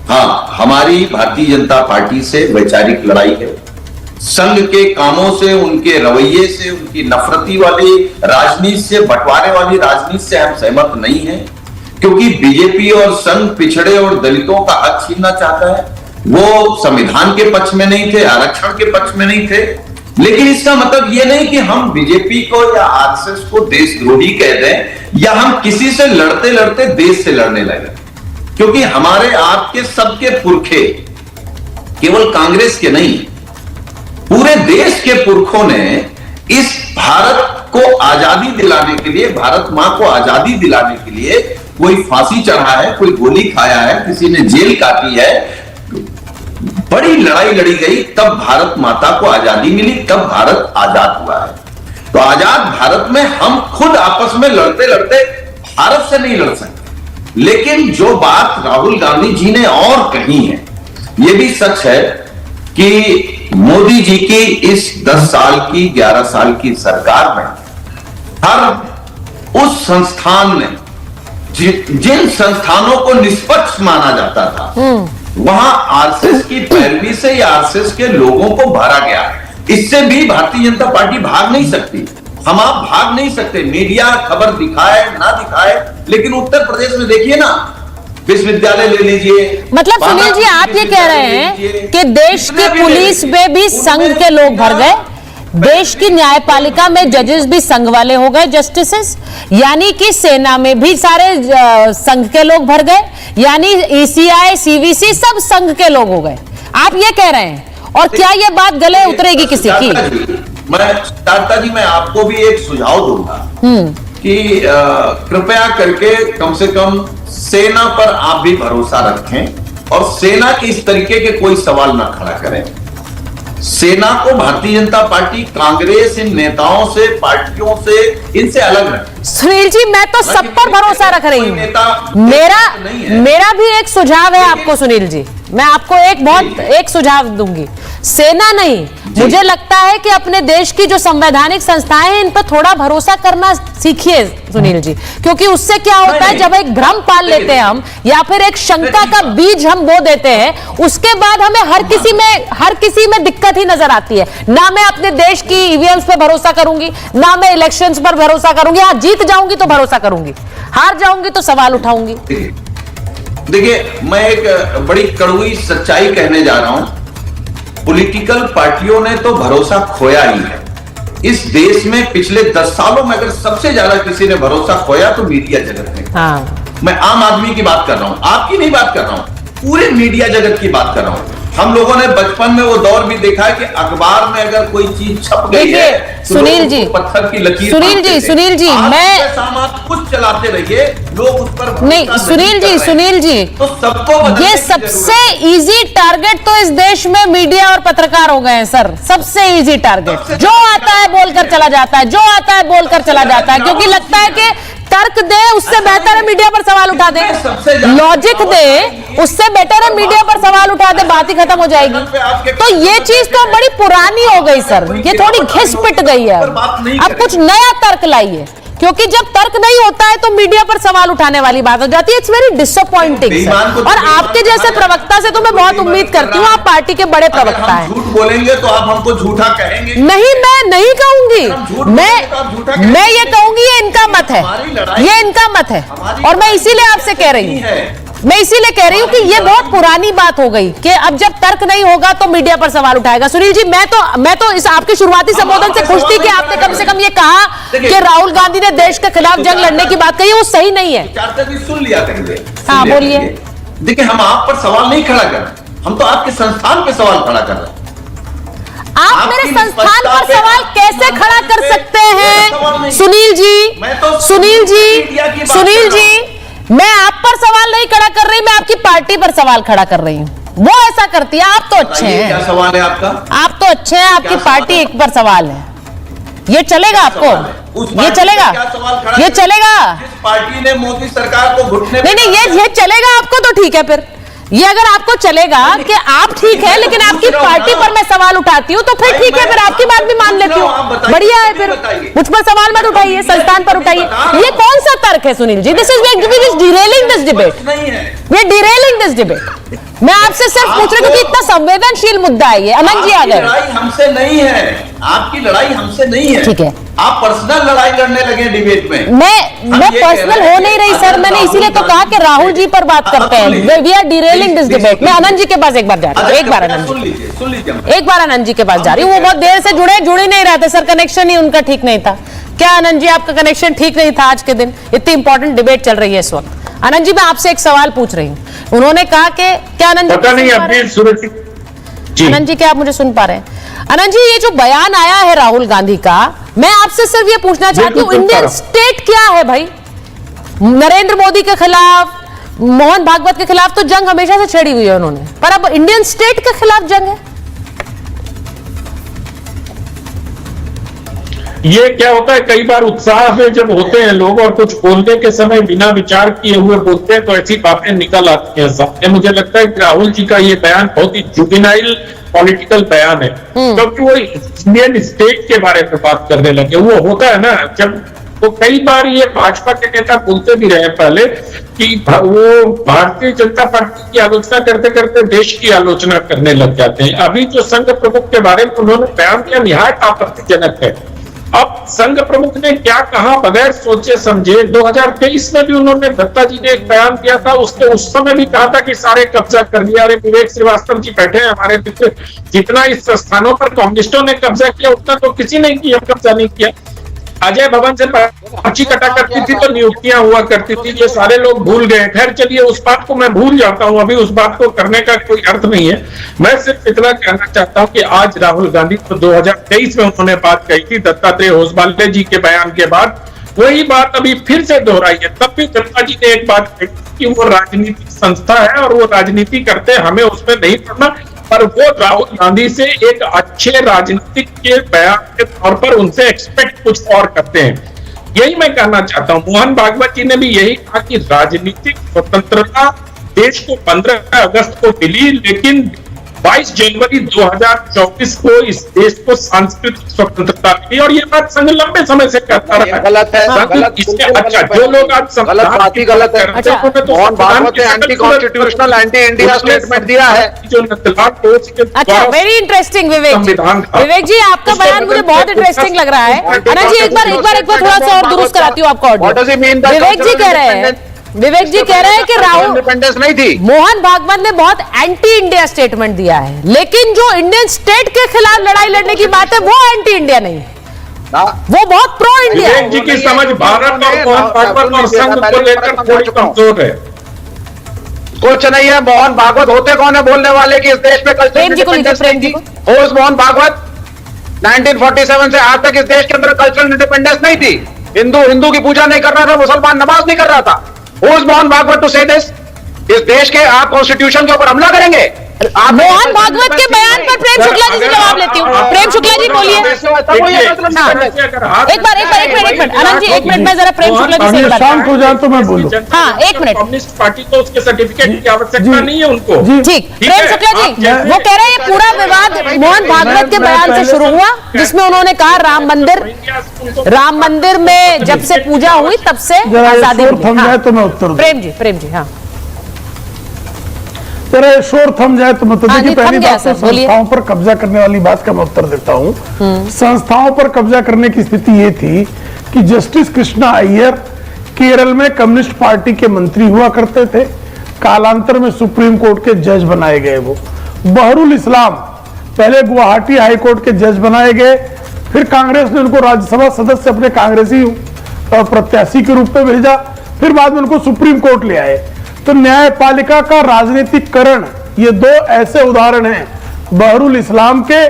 Speaker 11: हाँ, हमारी भारतीय जनता पार्टी से वैचारिक लड़ाई है। संघ के कामों से, उनके रवैये से, उनकी नफरती वाली राजनीति से, बंटवारे वाली राजनीति से हम सहमत नहीं हैं, क्योंकि बीजेपी और संघ पिछड़े और दलितों का हक छीनना चाहता है। वो संविधान के पक्ष में नहीं थे, आरक्षण के पक्ष में नहीं थे। लेकिन इसका मतलब ये नहीं कि हम बीजेपी को या आरएसएस को देशद्रोही कह दें या हम किसी से लड़ते लड़ते देश से लड़ने लगे, क्योंकि हमारे आपके सबके पुरखे, केवल कांग्रेस के नहीं, पूरे देश के पुरखों ने इस भारत को आजादी दिलाने के लिए, भारत मां को आजादी दिलाने के लिए कोई फांसी चढ़ा है, कोई गोली खाया है, किसी ने जेल काटी है, बड़ी लड़ाई लड़ी गई, तब भारत माता को आजादी मिली, तब भारत आजाद हुआ है। तो आजाद भारत में हम खुद आपस में लड़ते लड़ते भारत से नहीं लड़ सकते। लेकिन जो बात राहुल गांधी जी ने और कही है, यह भी सच है कि मोदी जी की इस 10 साल की, 11 साल की सरकार में हर उस संस्थान ने, जिन संस्थानों को निष्पक्ष माना जाता था, वहां आरएसएस की पैरवी से या आरएसएस के लोगों को भरा गया। इससे भी भारतीय जनता पार्टी भाग नहीं सकती। हम आप भाग नहीं सकते। मीडिया खबर दिखाए ना दिखाए, लेकिन उत्तर प्रदेश में देखिए ना, विश्वविद्यालय ले लीजिए।
Speaker 5: मतलब सुनील जी, आप ये कह रहे हैं कि देश की पुलिस में भी संघ के लोग भर गए, देश की न्यायपालिका में जजेस भी संघ वाले हो गए, जस्टिसेस, यानी कि सेना में भी सारे संघ के लोग भर गए, यानी ईसीआई, सीवीसी सब संघ के लोग हो गए, आप ये कह रहे हैं। और क्या ये बात गले उतरेगी किसी की?
Speaker 11: मैं आपको भी एक सुझाव दूंगा कि कृपया करके कम से कम सेना पर आप भी भरोसा रखें और सेना के इस तरीके के कोई सवाल ना खड़ा करें। सेना को भारतीय जनता पार्टी, कांग्रेस, इन नेताओं से, पार्टियों से, इनसे अलग है।
Speaker 5: सुनील जी, मैं तो सब पर भरोसा रख रही हूं। मेरा भी एक सुझाव है आपको सुनील जी, मैं आपको एक सुझाव दूंगी। सेना नहीं, मुझे लगता है कि अपने देश की जो संवैधानिक संस्थाएं हैं इन पर थोड़ा भरोसा करना सीखिए सुनील जी, क्योंकि उससे क्या होता है, जब एक भ्रम पाल लेते हैं हम या फिर एक शंका का बीज हम बो देते हैं, उसके बाद हमें हर किसी में दिक्कत ही नजर आती है। ना मैं अपने देश की ईवीएम्स पे भरोसा करूंगी, ना मैं इलेक्शंस पर भरोसा करूंगी। हाँ, जीत जाऊंगी तो भरोसा करूंगी, हार जाऊंगी तो सवाल उठाऊंगी।
Speaker 11: देखिए, मैं एक बड़ी कड़वी सच्चाई कहने जा रहा हूं। पॉलिटिकल पार्टियों ने तो भरोसा खोया ही है। इस देश में पिछले 10 सालों में अगर सबसे ज्यादा किसी ने भरोसा खोया तो मीडिया जगत ने।
Speaker 5: हाँ।
Speaker 11: मैं आम आदमी की बात कर रहा हूं, आपकी नहीं बात कर रहा हूं, पूरे मीडिया जगत की बात कर रहा हूं। हम लोगों ने बचपन में वो दौर भी देखा है कि अखबार में अगर कोई चीज छप गई है तो
Speaker 5: सुनील जी,
Speaker 11: पत्थर की लकीर,
Speaker 5: सुनील जी मैं
Speaker 11: सामान कुछ चलाते रहिए, लोग उस पर
Speaker 5: नहीं, सुनील जी
Speaker 11: तो सबको
Speaker 5: ये सबसे इजी टारगेट तो इस देश में मीडिया और पत्रकार हो गए हैं सर। सबसे इजी टारगेट, जो आता है बोलकर चला जाता है, जो आता है बोलकर चला जाता है, क्योंकि लगता है कि तर्क दे उससे बेहतर है मीडिया पर सवाल उठा दे, लॉजिक दे उससे बेटर है मीडिया पर सवाल उठा दे, बात ही खत्म हो जाएगी। तो ये चीज तो बड़ी पुरानी हो गई सर, ये थोड़ी घिस पिट गई है। अब कुछ नया तर्क लाइए, क्योंकि जब तर्क नहीं होता है तो मीडिया पर सवाल उठाने वाली बात हो जाती है। It's very disappointing. और आपके जैसे प्रवक्ता से तो मैं बहुत उम्मीद करती हूँ, आप पार्टी के बड़े प्रवक्ता हैं।
Speaker 11: झूठ बोलेंगे तो आप हमको झूठा कहेंगे।
Speaker 5: नहीं, मैं नहीं कहूंगी, मैं ये कहूंगी ये इनका मत है, ये इनका मत है, और मैं इसीलिए आपसे कह रही हूँ, मैं इसीलिए कह रही हूं कि ये बहुत पुरानी बात हो गई कि अब जब तर्क नहीं होगा तो मीडिया पर सवाल उठाएगा। सुनील जी, मैं तो इस आपके शुरुआती संबोधन से खुश थी कि आपने कम से कम ये कहा कि राहुल गांधी ने देश के खिलाफ जंग लड़ने की बात कही, वो सही नहीं है।
Speaker 11: सुन लिया करेंगे।
Speaker 5: हाँ, बोलिए।
Speaker 11: देखिए, हम आप पर सवाल नहीं खड़ा कर रहे, हम तो आपके संस्थान पे सवाल खड़ा कर रहे हैं।
Speaker 5: आप मेरे संस्थान पर सवाल कैसे खड़ा कर सकते हैं सुनील जी? मैं आप पर सवाल नहीं खड़ा कर रही, मैं आपकी पार्टी पर सवाल खड़ा कर रही हूँ। वो ऐसा करती है, आप तो अच्छे हैं।
Speaker 11: क्या सवाल है आपका?
Speaker 5: आप तो अच्छे हैं, आपकी पार्टी एक पर सवाल है। ये चलेगा आपको? ये चलेगा? ये चलेगा?
Speaker 11: जिस पार्टी ने मोदी सरकार को घुटने
Speaker 5: नहीं, ये चलेगा आपको तो ठीक है। फिर ये अगर आपको चलेगा कि आप ठीक है लेकिन आपकी पार्टी पर मैं सवाल उठाती हूँ तो फिर ठीक है, फिर आपकी बात भी मान लेती हूँ, बढ़िया है। फिर मुझ पर सवाल मत उठाइए, संस्थान पर उठाइए। ये कौन सा तर्क है Sunil ji? This is derailing this debate, वे डिरेलिंग दिस डिबेट। मैं आपसे सिर्फ पूछ रही हूँ कि इतना संवेदनशील मुद्दा है ये। अनंत जी आ गए।
Speaker 11: लड़ाई हमसे नहीं है, आपकी लड़ाई हमसे नहीं है।
Speaker 5: ठीक है,
Speaker 11: आप पर्सनल लड़ाई लड़ने लगे डिबेट में।
Speaker 5: मैं पर्सनल हो नहीं रही सर, मैंने इसीलिए तो कहा कि राहुल जी पर बात करते हैं। We are derailing this debate. मैं आनंद जी के पास एक बार जा रही हूँ, एक बार आनंद जी के पास जा रही हूँ। वो बहुत देर से जुड़ ही नहीं रहे थे सर, कनेक्शन ही उनका ठीक नहीं था। क्या आनंद जी, आपका कनेक्शन ठीक नहीं था आज के दिन? इतनी इंपॉर्टेंट डिबेट चल रही है इस वक्त। आनंद जी, मैं आपसे एक सवाल पूछ रही हूँ। उन्होंने कहा कि क्या आनंद जी,
Speaker 4: पता नहीं अभी
Speaker 5: आनंद जी, क्या आप मुझे सुन पा रहे हैं? आनंद जी, ये जो बयान आया है राहुल गांधी का, मैं आपसे सिर्फ ये पूछना चाहती हूँ, इंडियन स्टेट क्या है भाई? नरेंद्र मोदी के खिलाफ, मोहन भागवत के खिलाफ तो जंग हमेशा से छेड़ी हुई है उन्होंने, पर अब इंडियन स्टेट के खिलाफ जंग है।
Speaker 4: ये क्या होता है, कई बार उत्साह में जब होते हैं लोग और कुछ बोलने के समय बिना विचार किए हुए बोलते हैं तो ऐसी बातें निकल आती हैं सामने। मुझे लगता है कि राहुल जी का ये बयान बहुत ही जुवेनाइल पॉलिटिकल बयान है, क्योंकि वो इंडियन स्टेट के बारे में बात करने लगे। वो होता है ना, जब तो कई बार ये भाजपा के नेता बोलते भी रहे पहले कि वो भारतीय जनता पार्टी की आलोचना करते करते देश की आलोचना करने लग जाते हैं। अभी जो संघ प्रमुख के बारे में उन्होंने बयान दिया निहायत आपत्तिजनक है। अब संघ प्रमुख ने क्या कहा बगैर सोचे समझे, 2023 में भी उन्होंने, दत्ता जी ने एक बयान दिया था, उसने उस समय भी कहा था कि सारे कब्जा कर लिया। अरे विवेक श्रीवास्तव जी बैठे हैं हमारे पीछे, जितना इस स्थानों पर कम्युनिस्टों ने कब्जा किया उतना तो किसी ने किया, कब्जा नहीं किया। अजय भवन से पर्ची कटा करती थी तो नियुक्तियां हुआ करती थी, ये सारे लोग भूल गए। खैर चलिए, उस बात को मैं भूल जाता हूं, अभी उस बात को करने का कोई अर्थ नहीं है। मैं सिर्फ इतना कहना चाहता हूं कि आज राहुल गांधी तो 2023 में उन्होंने बात कही थी दत्तात्रेय होसबाले जी के बयान के बाद, वही बात अभी फिर से दोहराई है। तब भी दत्ता जी ने एक बात कही कि वो राजनीतिक संस्था है और वो राजनीति करते हैं, हमें उसमें नहीं पड़ना, पर वो राहुल गांधी से एक अच्छे राजनीतिक के बयान के तौर पर उनसे एक्सपेक्ट कुछ और करते हैं। यही मैं कहना चाहता हूं। मोहन भागवत जी ने भी यही कहा कि राजनीतिक स्वतंत्रता देश को 15 अगस्त को मिली, लेकिन 22 जनवरी 2024 को इस देश को सांस्कृतिक स्वतंत्रता मिली और ये बात संघ लंबे समय से कहता रहा है।
Speaker 9: गलत है,
Speaker 4: संघ
Speaker 9: गलत,
Speaker 4: इसके
Speaker 9: बिल्कुल
Speaker 4: अच्छा
Speaker 9: गलत
Speaker 4: जो
Speaker 9: है।
Speaker 4: लोग आज
Speaker 9: गलत बात ही गलत है। मोहन भागवत ने anti constitutional, anti India statement दिया है।
Speaker 4: जो नकलात हो उसके
Speaker 5: अच्छा, वेरी इंटरेस्टिंग विवेक जी। विवेक जी, आपका बयान मुझे बहुत इंटरेस्टिंग लग रहा है। अनंत जी, एक बार थोड़ा सा और दुरुस्त कराती हूँ आपका
Speaker 9: What does he mean by
Speaker 5: विवेक जी कह रहे हैं कि राहुल
Speaker 9: इंडिपेंडेंस नहीं थी।
Speaker 5: मोहन भागवत ने बहुत एंटी इंडिया स्टेटमेंट दिया है, लेकिन जो इंडियन स्टेट के खिलाफ लड़ाई लड़ने की बात है वो एंटी इंडिया नहीं है, वो बहुत प्रो इंडिया है।
Speaker 4: विवेक जी की समझ भारत और मोहन भागवत और संघ को लेकर थोड़ी कमजोर है।
Speaker 9: कुछ नहीं है। मोहन भागवत होते कौन है बोलने वाले कि इस देश में कल्चरल इंडिपेंडेंस नहीं थी? Who is Mohan Bhagavat? 1947 से आज तक इस देश के अंदर कल्चरल इंडिपेंडेंस नहीं थी। हिंदू की पूजा नहीं कर रहा था, मुसलमान नमाज नहीं कर रहा था। Who is Mohan Bhagwat to say this? इस देश के आप कॉन्स्टिट्यूशन के ऊपर हमला करेंगे?
Speaker 5: मोहन भागवत के बयान पर प्रेम शुक्ला जी से जवाब लेती हूँ। प्रेम शुक्ला जी बोलिए। एक मिनट अनंत जी, 1 मिनट में जरा प्रेम शुक्ला जी से
Speaker 8: शांत हो जाए तो मैं बोलूं।
Speaker 5: हाँ, 1 मिनट।
Speaker 4: कम्युनिस्ट पार्टी को उसके सर्टिफिकेट की आवश्यकता नहीं है उनको।
Speaker 5: ठीक, प्रेम शुक्ला जी वो कह रहे हैं ये पूरा विवाद मोहन भागवत के बयान से शुरू हुआ, जिसमें उन्होंने कहा राम मंदिर में जब से पूजा हुई तब से आजादी
Speaker 8: थम जाए तो मैं उत्तर दूं।
Speaker 5: प्रेम जी हाँ,
Speaker 8: जरा शोर थम जाए तो मैं तो देखिए, पहली बात तो
Speaker 5: बोलिए।
Speaker 8: संस्थाओं पर कब्जा करने वाली बात का मैं उत्तर देता हूँ। संस्थाओं पर कब्जा करने की स्थिति ये थी कि जस्टिस कृष्णा अय्यर केरल में कम्युनिस्ट पार्टी के मंत्री हुआ करते थे, कालांतर में सुप्रीम कोर्ट के जज बनाए गए। वो बहरुल इस्लाम पहले गुवाहाटी हाई कोर्ट के जज बनाए गए, फिर कांग्रेस ने उनको राज्यसभा सदस्य अपने कांग्रेसी प्रत्याशी के रूप में भेजा, फिर बाद में उनको सुप्रीम कोर्ट ले आए। तो न्यायपालिका का राजनीतिकरण, ये दो ऐसे उदाहरण हैं, बहरुल इस्लाम के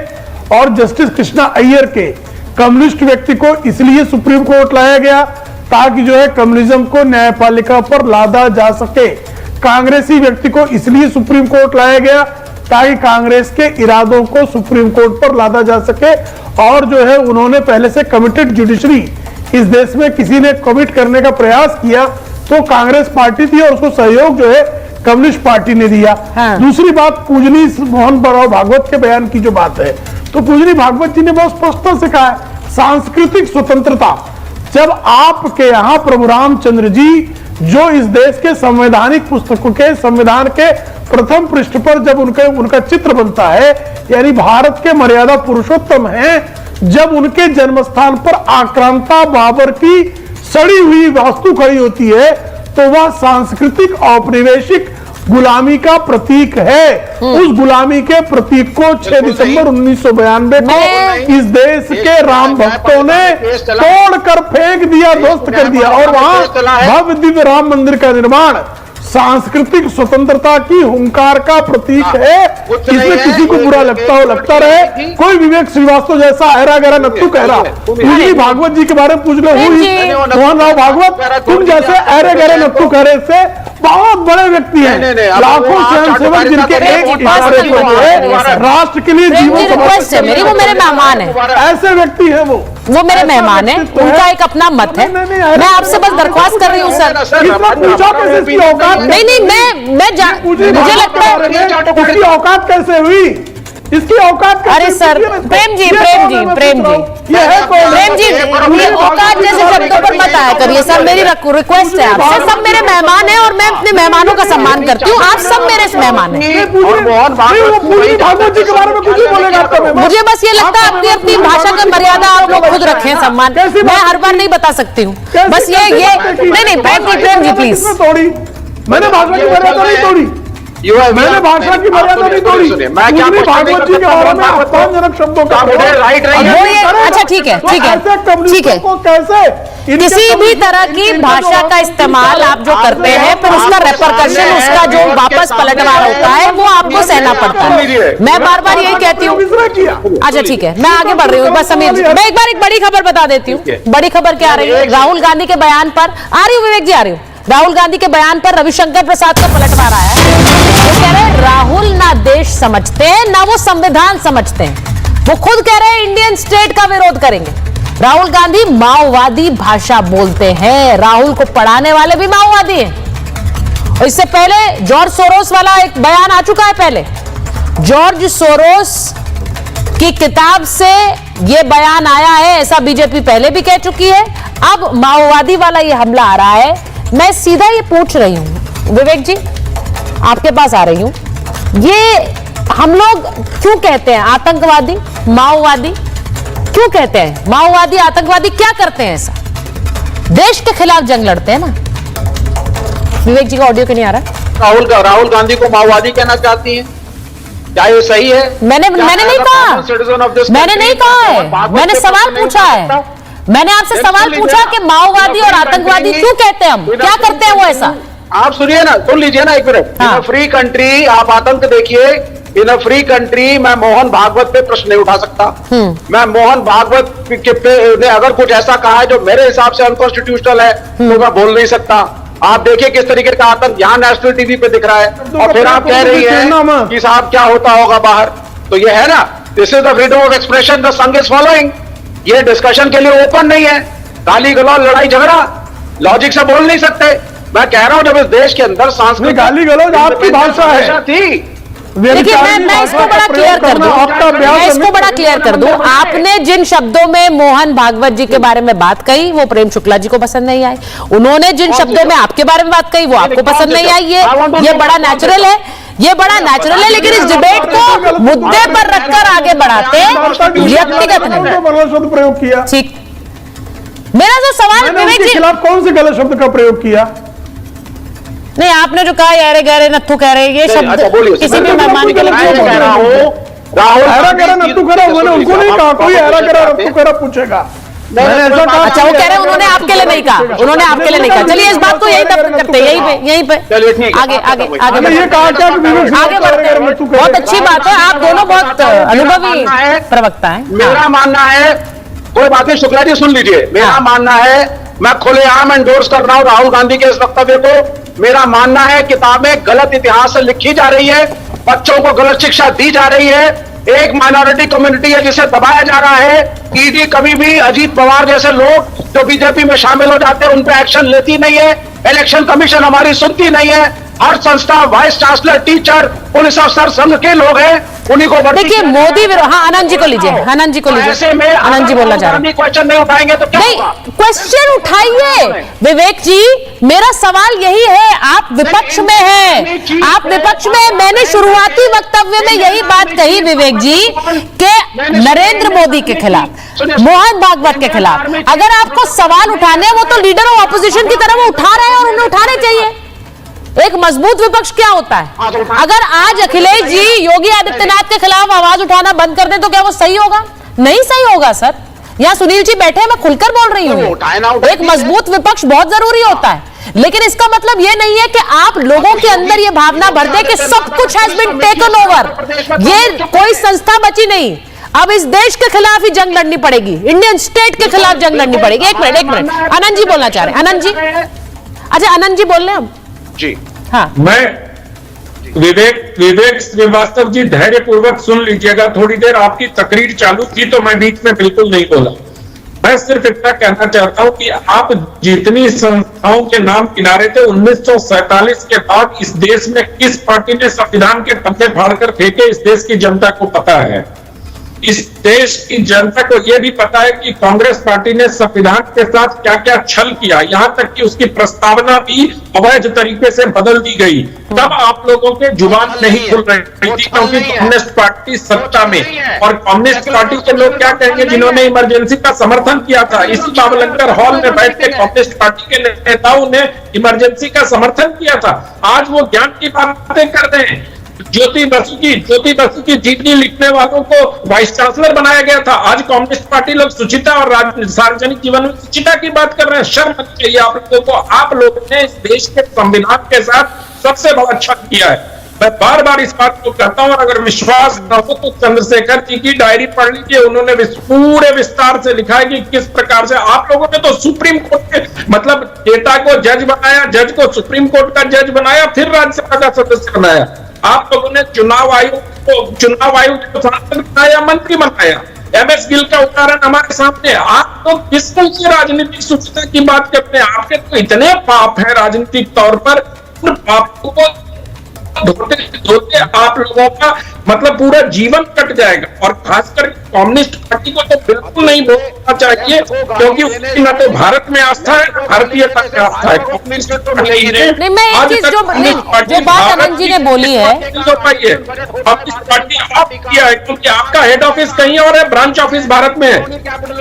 Speaker 8: और जस्टिस कृष्णा अय्यर के। कम्युनिस्ट व्यक्ति को इसलिए सुप्रीम कोर्ट लाया गया ताकि जो है कम्युनिज्म को न्यायपालिका पर लादा जा सके। कांग्रेसी व्यक्ति को इसलिए सुप्रीम कोर्ट लाया गया ताकि कांग्रेस के इरादों को सुप्रीम कोर्ट पर लादा जा सके। और जो है उन्होंने पहले से कमिटेड जुडिशरी, इस देश में किसी ने कमिट करने का प्रयास किया तो कांग्रेस पार्टी थी और उसको सहयोग जो है कम्युनिस्ट पार्टी ने दिया। हाँ। दूसरी बात, पूजनी मोहन भागवत के बयान की जो बात है, तो पूजनी भागवत जी ने बहुत स्पष्टता से कहा है सांस्कृतिक स्वतंत्रता। जब आपके यहाँ प्रभु रामचंद्र जी जो इस देश के संवैधानिक पुस्तकों के संविधान के प्रथम पृष्ठ पर जब उनका चित्र बनता है, यानी भारत के मर्यादा पुरुषोत्तम हैं, जब उनके जन्म स्थान पर आक्रांता बाबर की सड़ी हुई वास्तु खड़ी होती है तो वह सांस्कृतिक औपनिवेशिक गुलामी का प्रतीक है। उस गुलामी के प्रतीक को 6 दिसंबर 1992 को इस देश के राम भक्तों ने तोड़कर फेंक दिया, ध्वस्त कर दिया और वहां भव्य दिव्य राम मंदिर का निर्माण सांस्कृतिक स्वतंत्रता की हुंकार का प्रतीक है। इसमें किसी को बुरा लगता हो लगता रहे, कोई विवेक श्रीवास्तव जैसा ऐरा गहरा नत्थु कह रहा, पूजनी भागवत जी के बारे में पूछ लो, मोहन राव भागवत तुम जैसे ऐरे गहरे नत्थु कह रहे से बहुत बड़े व्यक्ति हैं, लाखों स्वयंसेवक जिनके एक इशारे पर राष्ट्र के लिए जीवन
Speaker 5: समर्पित, वो मेरे मेहमान है,
Speaker 8: ऐसे व्यक्ति है वो
Speaker 5: मेरे मेहमान है, उनका एक अपना मत है। मैं आपसे बस दरख्वास्त कर रही हूँ सर। नहीं मुझे लगता है
Speaker 8: इसकी औकात कैसे हुई, इसकी औकात कैसे?
Speaker 5: अरे सर प्रेम जी ये औकात जैसे शब्दों पर मत आया करिए सर, मेरी रिक्वेस्ट है आपसे। सब मेरे मेहमान हैं और मैं अपने मेहमानों का सम्मान करती हूँ, आप सब मेरे मेहमान हैं। मुझे बस ये लगता है अपनी अपनी भाषा का मर्यादा आप लोग खुद रखें, सम्मान मैं हर बार नहीं बता सकती हूँ। बस ये नहीं प्रेम जी प्लीज,
Speaker 8: मैंने भाषा की मर्यादा नहीं तोड़ी, मैंने भाषा की मर्यादा नहीं तोड़ी। पूजनी भागवत जी के बारे में अपमानजनक शब्दों का
Speaker 5: अच्छा ठीक है
Speaker 8: कैसे
Speaker 5: किसी भी तरह की भाषा का इस्तेमाल आप जो करते हैं फिर उसका रेपरकशन, उसका जो वापस पलटवार होता है वो आपको सहना पड़ता है। मैं बार बार यही कहती हूँ। अच्छा ठीक है, मैं आगे बढ़ रही हूँ। बस समीर, मैं एक बार एक बड़ी खबर बता देती हूँ। बड़ी खबर क्या आ रही है? राहुल गांधी के बयान पर आ रही हूँ, विवेक जी आ रही हूँ। राहुल गांधी के बयान पर रविशंकर प्रसाद का पलटवार आया है। वो कह रहे हैं राहुल ना देश समझते हैं ना वो संविधान समझते हैं, वो खुद कह रहे हैं इंडियन स्टेट का विरोध करेंगे। राहुल गांधी माओवादी भाषा बोलते हैं, राहुल को पढ़ाने वाले भी माओवादी हैं। और इससे पहले जॉर्ज सोरोस वाला एक बयान आ चुका है पहले, जॉर्ज सोरोस की किताब से यह बयान आया है, ऐसा बीजेपी पहले भी कह चुकी है। अब माओवादी वाला ये हमला आ रहा है। मैं सीधा ये पूछ रही हूं विवेक जी, आपके पास आ रही हूं, ये हम लोग क्यों कहते हैं आतंकवादी माओवादी? क्यों कहते हैं माओवादी आतंकवादी? क्या करते हैं ऐसा? देश के खिलाफ जंग लड़ते हैं ना। विवेक जी का ऑडियो क्यों नहीं आ रहा?
Speaker 9: राहुल गांधी को माओवादी कहना चाहती हैं, क्या ये सही है?
Speaker 5: मैंने नहीं कहा, मैंने नहीं कहा है, मैंने सवाल पूछा है। मैंने आपसे सवाल पूछा कि माओवादी और आतंकवादी क्यों कहते हैं हम? क्या करते हैं वो ऐसा?
Speaker 9: आप सुनिए ना, सुन लीजिए ना एक minute. In a free country आप आतंक देखिए। इन अ फ्री कंट्री मैं मोहन भागवत पे प्रश्न नहीं उठा सकता। मैं मोहन भागवत ने अगर कुछ ऐसा कहा है जो मेरे हिसाब से अनकॉन्स्टिट्यूशनल है तो मैं बोल नहीं सकता। आप देखिए किस तरीके का आतंक यहाँ नेशनल टीवी पे दिख रहा है, और फिर आप कह रही है कि साहब क्या होता होगा बाहर। तो ये है ना, this is the freedom of expression the संघ इज फॉलोइंग। ये डिस्कशन के लिए ओपन नहीं है। गाली गलौज लड़ाई झगड़ा लॉजिक से बोल नहीं सकते। मैं कह रहा हूं जब इस देश के अंदर सांस्कृतिक
Speaker 8: गाली गलौज आपकी भाषा है
Speaker 9: थी।
Speaker 5: देखिए मैं इसको बड़ा क्लियर कर दूं, मैं इसको बड़ा क्लियर कर दूं। आपने जिन शब्दों में मोहन भागवत जी के बारे में बात कही वो प्रेम शुक्ला जी को पसंद नहीं आई। उन्होंने जिन शब्दों में आपके बारे में बात कही वो आपको पसंद नहीं आई। ये बड़ा नेचुरल है, ये बड़ा नेचुरल है। लेकिन इस डिबेट को मुद्दे पर रखकर आगे बढ़ाते, व्यक्तिगत नहीं।
Speaker 8: प्रयोग किया।
Speaker 5: ठीक, मेरा जो सवाल विवेक जी
Speaker 8: खिलाफ कौन से गलत शब्द का प्रयोग किया?
Speaker 5: नहीं, आपने जो कहा यारे गहरे नत्थु कह रहे, ये शब्द किसी भी मेहमान के लिए
Speaker 9: कह रहा हूं। राहुल
Speaker 8: हैरा करा नत्थु करा, मैंने उनको नहीं कहा कोई हैरा करा नत्थु करा पूछेगा। मैंने ऐसा कहा।
Speaker 5: अच्छा, वो कह रहे हैं उन्होंने आपके लिए नहीं कहा, उन्होंने आपके लिए नहीं कहा। चलिए इस बात को यही तब करते हैं, यहीं पे आगे आगे आगे
Speaker 8: ये कहा क्या
Speaker 5: आगे बढ़ते हैं। बहुत अच्छी बात है, आप दोनों बहुत अनुभवी प्रवक्ता हैं।
Speaker 9: मेरा मानना है, कोई बात नहीं, शुक्ला जी सुन लीजिए। मेरा मानना है, मैं खुलेआम एंडोर्स कर रहा हूं राहुल गांधी के इस वक्तव्य को। मेरा मानना है किताबें गलत इतिहास से लिखी जा रही है, बच्चों को गलत शिक्षा दी जा रही है। एक माइनॉरिटी कम्युनिटी है जिसे दबाया जा रहा है। ईडी कभी भी अजीत पवार जैसे लोग जो बीजेपी में शामिल हो जाते हैं उन पर एक्शन लेती नहीं है। इलेक्शन कमीशन हमारी सुनती नहीं है। हर संस्था, वाइस चांसलर, टीचर, पुलिस अफसर संघ के लोग हैं, उन्हीं को
Speaker 5: देखिए मोदी। हाँ, आनंद जी को लीजिए, आनंद जी को लीजिए।
Speaker 9: ऐसे में
Speaker 5: आनंद जी बोलना चाह रहे हैं।
Speaker 9: क्वेश्चन नहीं उठाएंगे तो क्या
Speaker 5: नहीं,
Speaker 9: होगा?
Speaker 5: क्वेश्चन उठाइए विवेक जी। मेरा सवाल यही है, आप विपक्ष में हैं, आप विपक्ष में। मैंने शुरुआती वक्तव्य में यही बात कही विवेक जी कि नरेंद्र मोदी के खिलाफ, मोहन भागवत के खिलाफ अगर आपको सवाल उठाने, वो तो लीडर ऑफ ऑपोजिशन की तरह वो उठा रहे हैं और उन्हें उठाने चाहिए। एक मजबूत विपक्ष क्या होता है? अगर आज अखिलेश जी योगी आदित्यनाथ के खिलाफ आवाज उठाना बंद कर दें तो क्या वो सही होगा? नहीं सही होगा सर। यहाँ सुनील जी बैठे हैं, मैं खुलकर बोल रही हूँ। एक मजबूत विपक्ष बहुत जरूरी होता है, लेकिन इसका मतलब ये नहीं है कि आप लोगों के अंदर ये भावना भर दें कि सब कुछ हैज बीन टेकन ओवर। ये कोई संस्था बची नहीं। अब इस देश के खिलाफ ही जंग लड़नी पड़ेगी, इंडियन स्टेट के खिलाफ जंग लड़नी पड़ेगी। एक मिनट, आनंद जी बोलना चाह रहे हैं। आनंद जी, अच्छा आनंद जी बोल रहे हैं हम
Speaker 9: जी।
Speaker 5: हाँ,
Speaker 4: मैं विवेक श्रीवास्तव जी धैर्य पूर्वक सुन लीजिएगा। थोड़ी देर आपकी तकरीर चालू थी तो मैं बीच में बिल्कुल नहीं बोला। मैं सिर्फ इतना कहना चाहता हूं कि आप जितनी संस्थाओं के नाम किनारे थे 1947 के बाद इस देश में किस पार्टी ने संविधान के पत्ते फाड़कर फेंके, इस देश की जनता को पता है। इस देश की जनता को यह भी पता है कि कांग्रेस पार्टी ने संविधान के साथ क्या क्या छल किया, यहां तक कि उसकी प्रस्तावना भी अवैध तरीके से बदल दी गई। तब आप लोगों के जुबान नहीं खुल रही थी क्योंकि कम्युनिस्ट पार्टी सत्ता में, और कम्युनिस्ट पार्टी के लोग क्या कहेंगे जिन्होंने इमरजेंसी का समर्थन किया था। इसी बाबलंकर हॉल में बैठ के कम्युनिस्ट पार्टी के नेताओं ने इमरजेंसी का समर्थन किया था। आज वो ज्ञान की बातें कर रहे हैं। ज्योति बसु की जीवनी लिखने वालों को वाइस चांसलर बनाया गया था। आज कम्युनिस्ट पार्टी लोग सुचिता और सार्वजनिक जीवन में सुचिता की बात कर रहे हैं। शर्म आनी चाहिए आप लोगों को। आप लोगों ने इस देश के संविधान के साथ सबसे बड़ा छल किया है। मैं बार बार इस बात को कहता हूं, और अगर विश्वास न हो तो चंद्रशेखर जी की डायरी पढ़ लीजिए। उन्होंने पूरे विस्तार से लिखा है कि किस प्रकार से आप लोगों ने तो सुप्रीम कोर्ट के मतलब नेता को जज बनाया, जज को सुप्रीम कोर्ट का जज बनाया, फिर राज्यसभा का सदस्य बनाया। आप लोगों ने चुनाव आयोग को सांसद बनाया, मंत्री बनाया। MS गिल का उदाहरण हमारे सामने। आप तो किसको की राजनीतिक सुचिता की बात करते हैं? आपके तो इतने पाप है राजनीतिक तौर पर, उन पापों को धोते धोते आप लोगों का मतलब पूरा जीवन कट जाएगा। और खासकर कम्युनिस्ट पार्टी को तो बिल्कुल नहीं बोलना चाहिए, क्योंकि उसकी न तो भारत में आस्था है, भारतीयता में आस्था है। कम्युनिस्ट पार्टी ने
Speaker 5: नहीं, मैं एक चीज जो बात आनंद जी ने बोली है,
Speaker 4: कम्युनिस्ट पार्टी आप किया है, क्योंकि आपका हेड ऑफिस कहीं और है, ब्रांच ऑफिस भारत में है,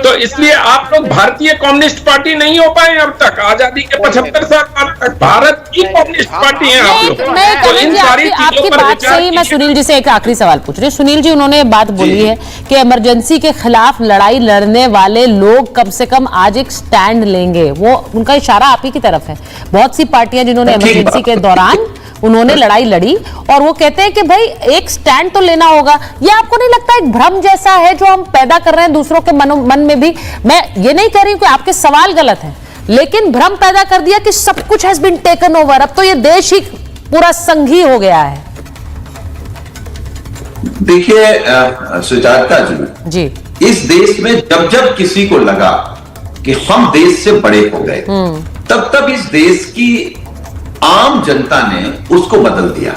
Speaker 4: तो इसलिए आप लोग भारतीय कम्युनिस्ट पार्टी नहीं हो पाए अब तक। आजादी के 75 साल तक भारत की कम्युनिस्ट पार्टी है आप लोग। तो इन सारी
Speaker 5: आपकी बात सही। मैं सुनील जी से एक आखिरी सवाल पूछ रही हूँ। सुनील जी, उन्होंने बात बोली है कि इमरजेंसी के खिलाफ लड़ाई लड़ने वाले लोग कम से कम आज एक स्टैंड लेंगे। वो उनका इशारा आप ही की तरफ है। बहुत सी पार्टियां जिन्होंने इमरजेंसी के दौरान उन्होंने लड़ाई लड़ी, और वो कहते हैं कि भाई एक स्टैंड तो लेना होगा। ये आपको नहीं लगता एक भ्रम जैसा है जो हम पैदा कर रहे हैं दूसरों के मन में भी? मैं ये नहीं कह रही हूं कि आपके सवाल गलत है, लेकिन भ्रम पैदा कर दिया कि सब कुछ हैज बीन टेकन ओवर, अब तो ये देश ही पूरा संघी हो गया है।
Speaker 11: देखिए सुजाता जी, इस देश में जब जब किसी को लगा कि हम देश से बड़े हो गए, तब तब इस देश की आम जनता ने उसको बदल दिया।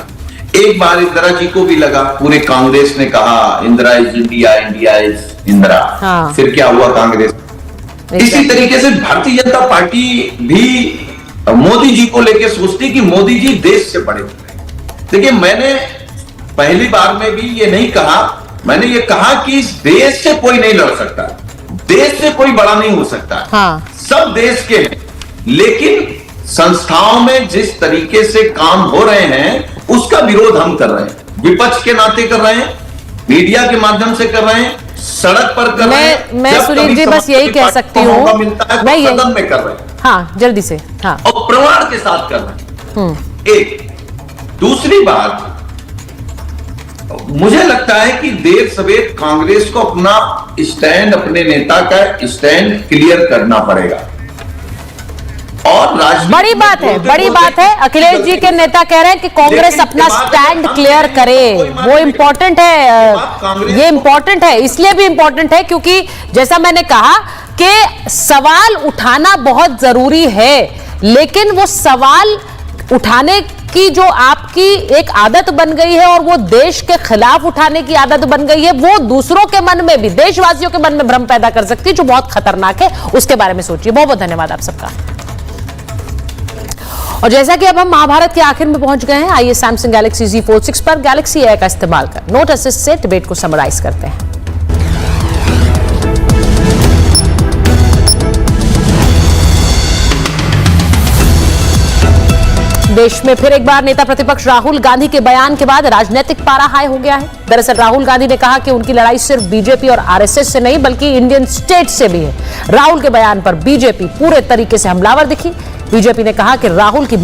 Speaker 11: एक बार इंदिरा जी को भी लगा, पूरे कांग्रेस ने कहा Indira is India, India is Indira. फिर क्या हुआ कांग्रेस? इसी तरीके से भारतीय जनता पार्टी भी मोदी जी को लेकर सोचती कि मोदी जी देश से बड़े हो गए। देखिए, मैंने पहली बार में भी ये नहीं कहा, मैंने ये कहा कि इस देश से कोई नहीं लड़ सकता, देश से कोई बड़ा नहीं हो सकता। सब देश के हैं, लेकिन संस्थाओं में जिस तरीके से काम हो रहे हैं उसका विरोध हम कर रहे हैं, विपक्ष के नाते कर रहे हैं, मीडिया के माध्यम से कर रहे हैं, सड़क पर कर रहे हैं।
Speaker 5: मैं सुनील जी बस यही कह सकती हूँ,
Speaker 11: मैं सदन में कर रहे हैं।
Speaker 5: हाँ, जल्दी से। हाँ,
Speaker 11: और प्रमाण के साथ कर रहे हैं। एक दूसरी बात, मुझे लगता है कि देर सवेर कांग्रेस को अपना स्टैंड, अपने नेता का स्टैंड क्लियर करना पड़ेगा। और
Speaker 5: बड़ी बात है, बड़ी बात है। अखिलेश जी के नेता कह रहे हैं कि कांग्रेस अपना स्टैंड क्लियर करे, वो इंपॉर्टेंट है। ये इंपॉर्टेंट है, इसलिए भी इंपॉर्टेंट है क्योंकि जैसा मैंने कहा कि सवाल उठाना बहुत जरूरी है, लेकिन वो सवाल उठाने की जो आपकी एक आदत बन गई है और वो देश के खिलाफ उठाने की आदत बन गई है, वो दूसरों के मन में भी, देशवासियों के मन में भ्रम पैदा कर सकती है, जो बहुत खतरनाक है। उसके बारे में सोचिए। बहुत बहुत धन्यवाद आप सबका। और जैसा कि अब हम महाभारत के आखिर में पहुंच गए हैं, आइए सैमसंग गैलेक्सी Z Fold 6 पर गैलेक्सी AI का इस्तेमाल कर नोट असिस्ट से डिबेट को समराइज करते हैं। देश में फिर एक बार नेता प्रतिपक्ष राहुल गांधी के बयान के बाद राजनीतिक पारा हाई हो गया है। दरअसल राहुल गांधी ने कहा कि उनकी लड़ाई सिर्फ बीजेपी और आरएसएस से नहीं बल्कि इंडियन स्टेट से भी है। राहुल के बयान पर बीजेपी पूरे तरीके से हमलावर दिखी। बीजेपी ने कहा कि राहुल की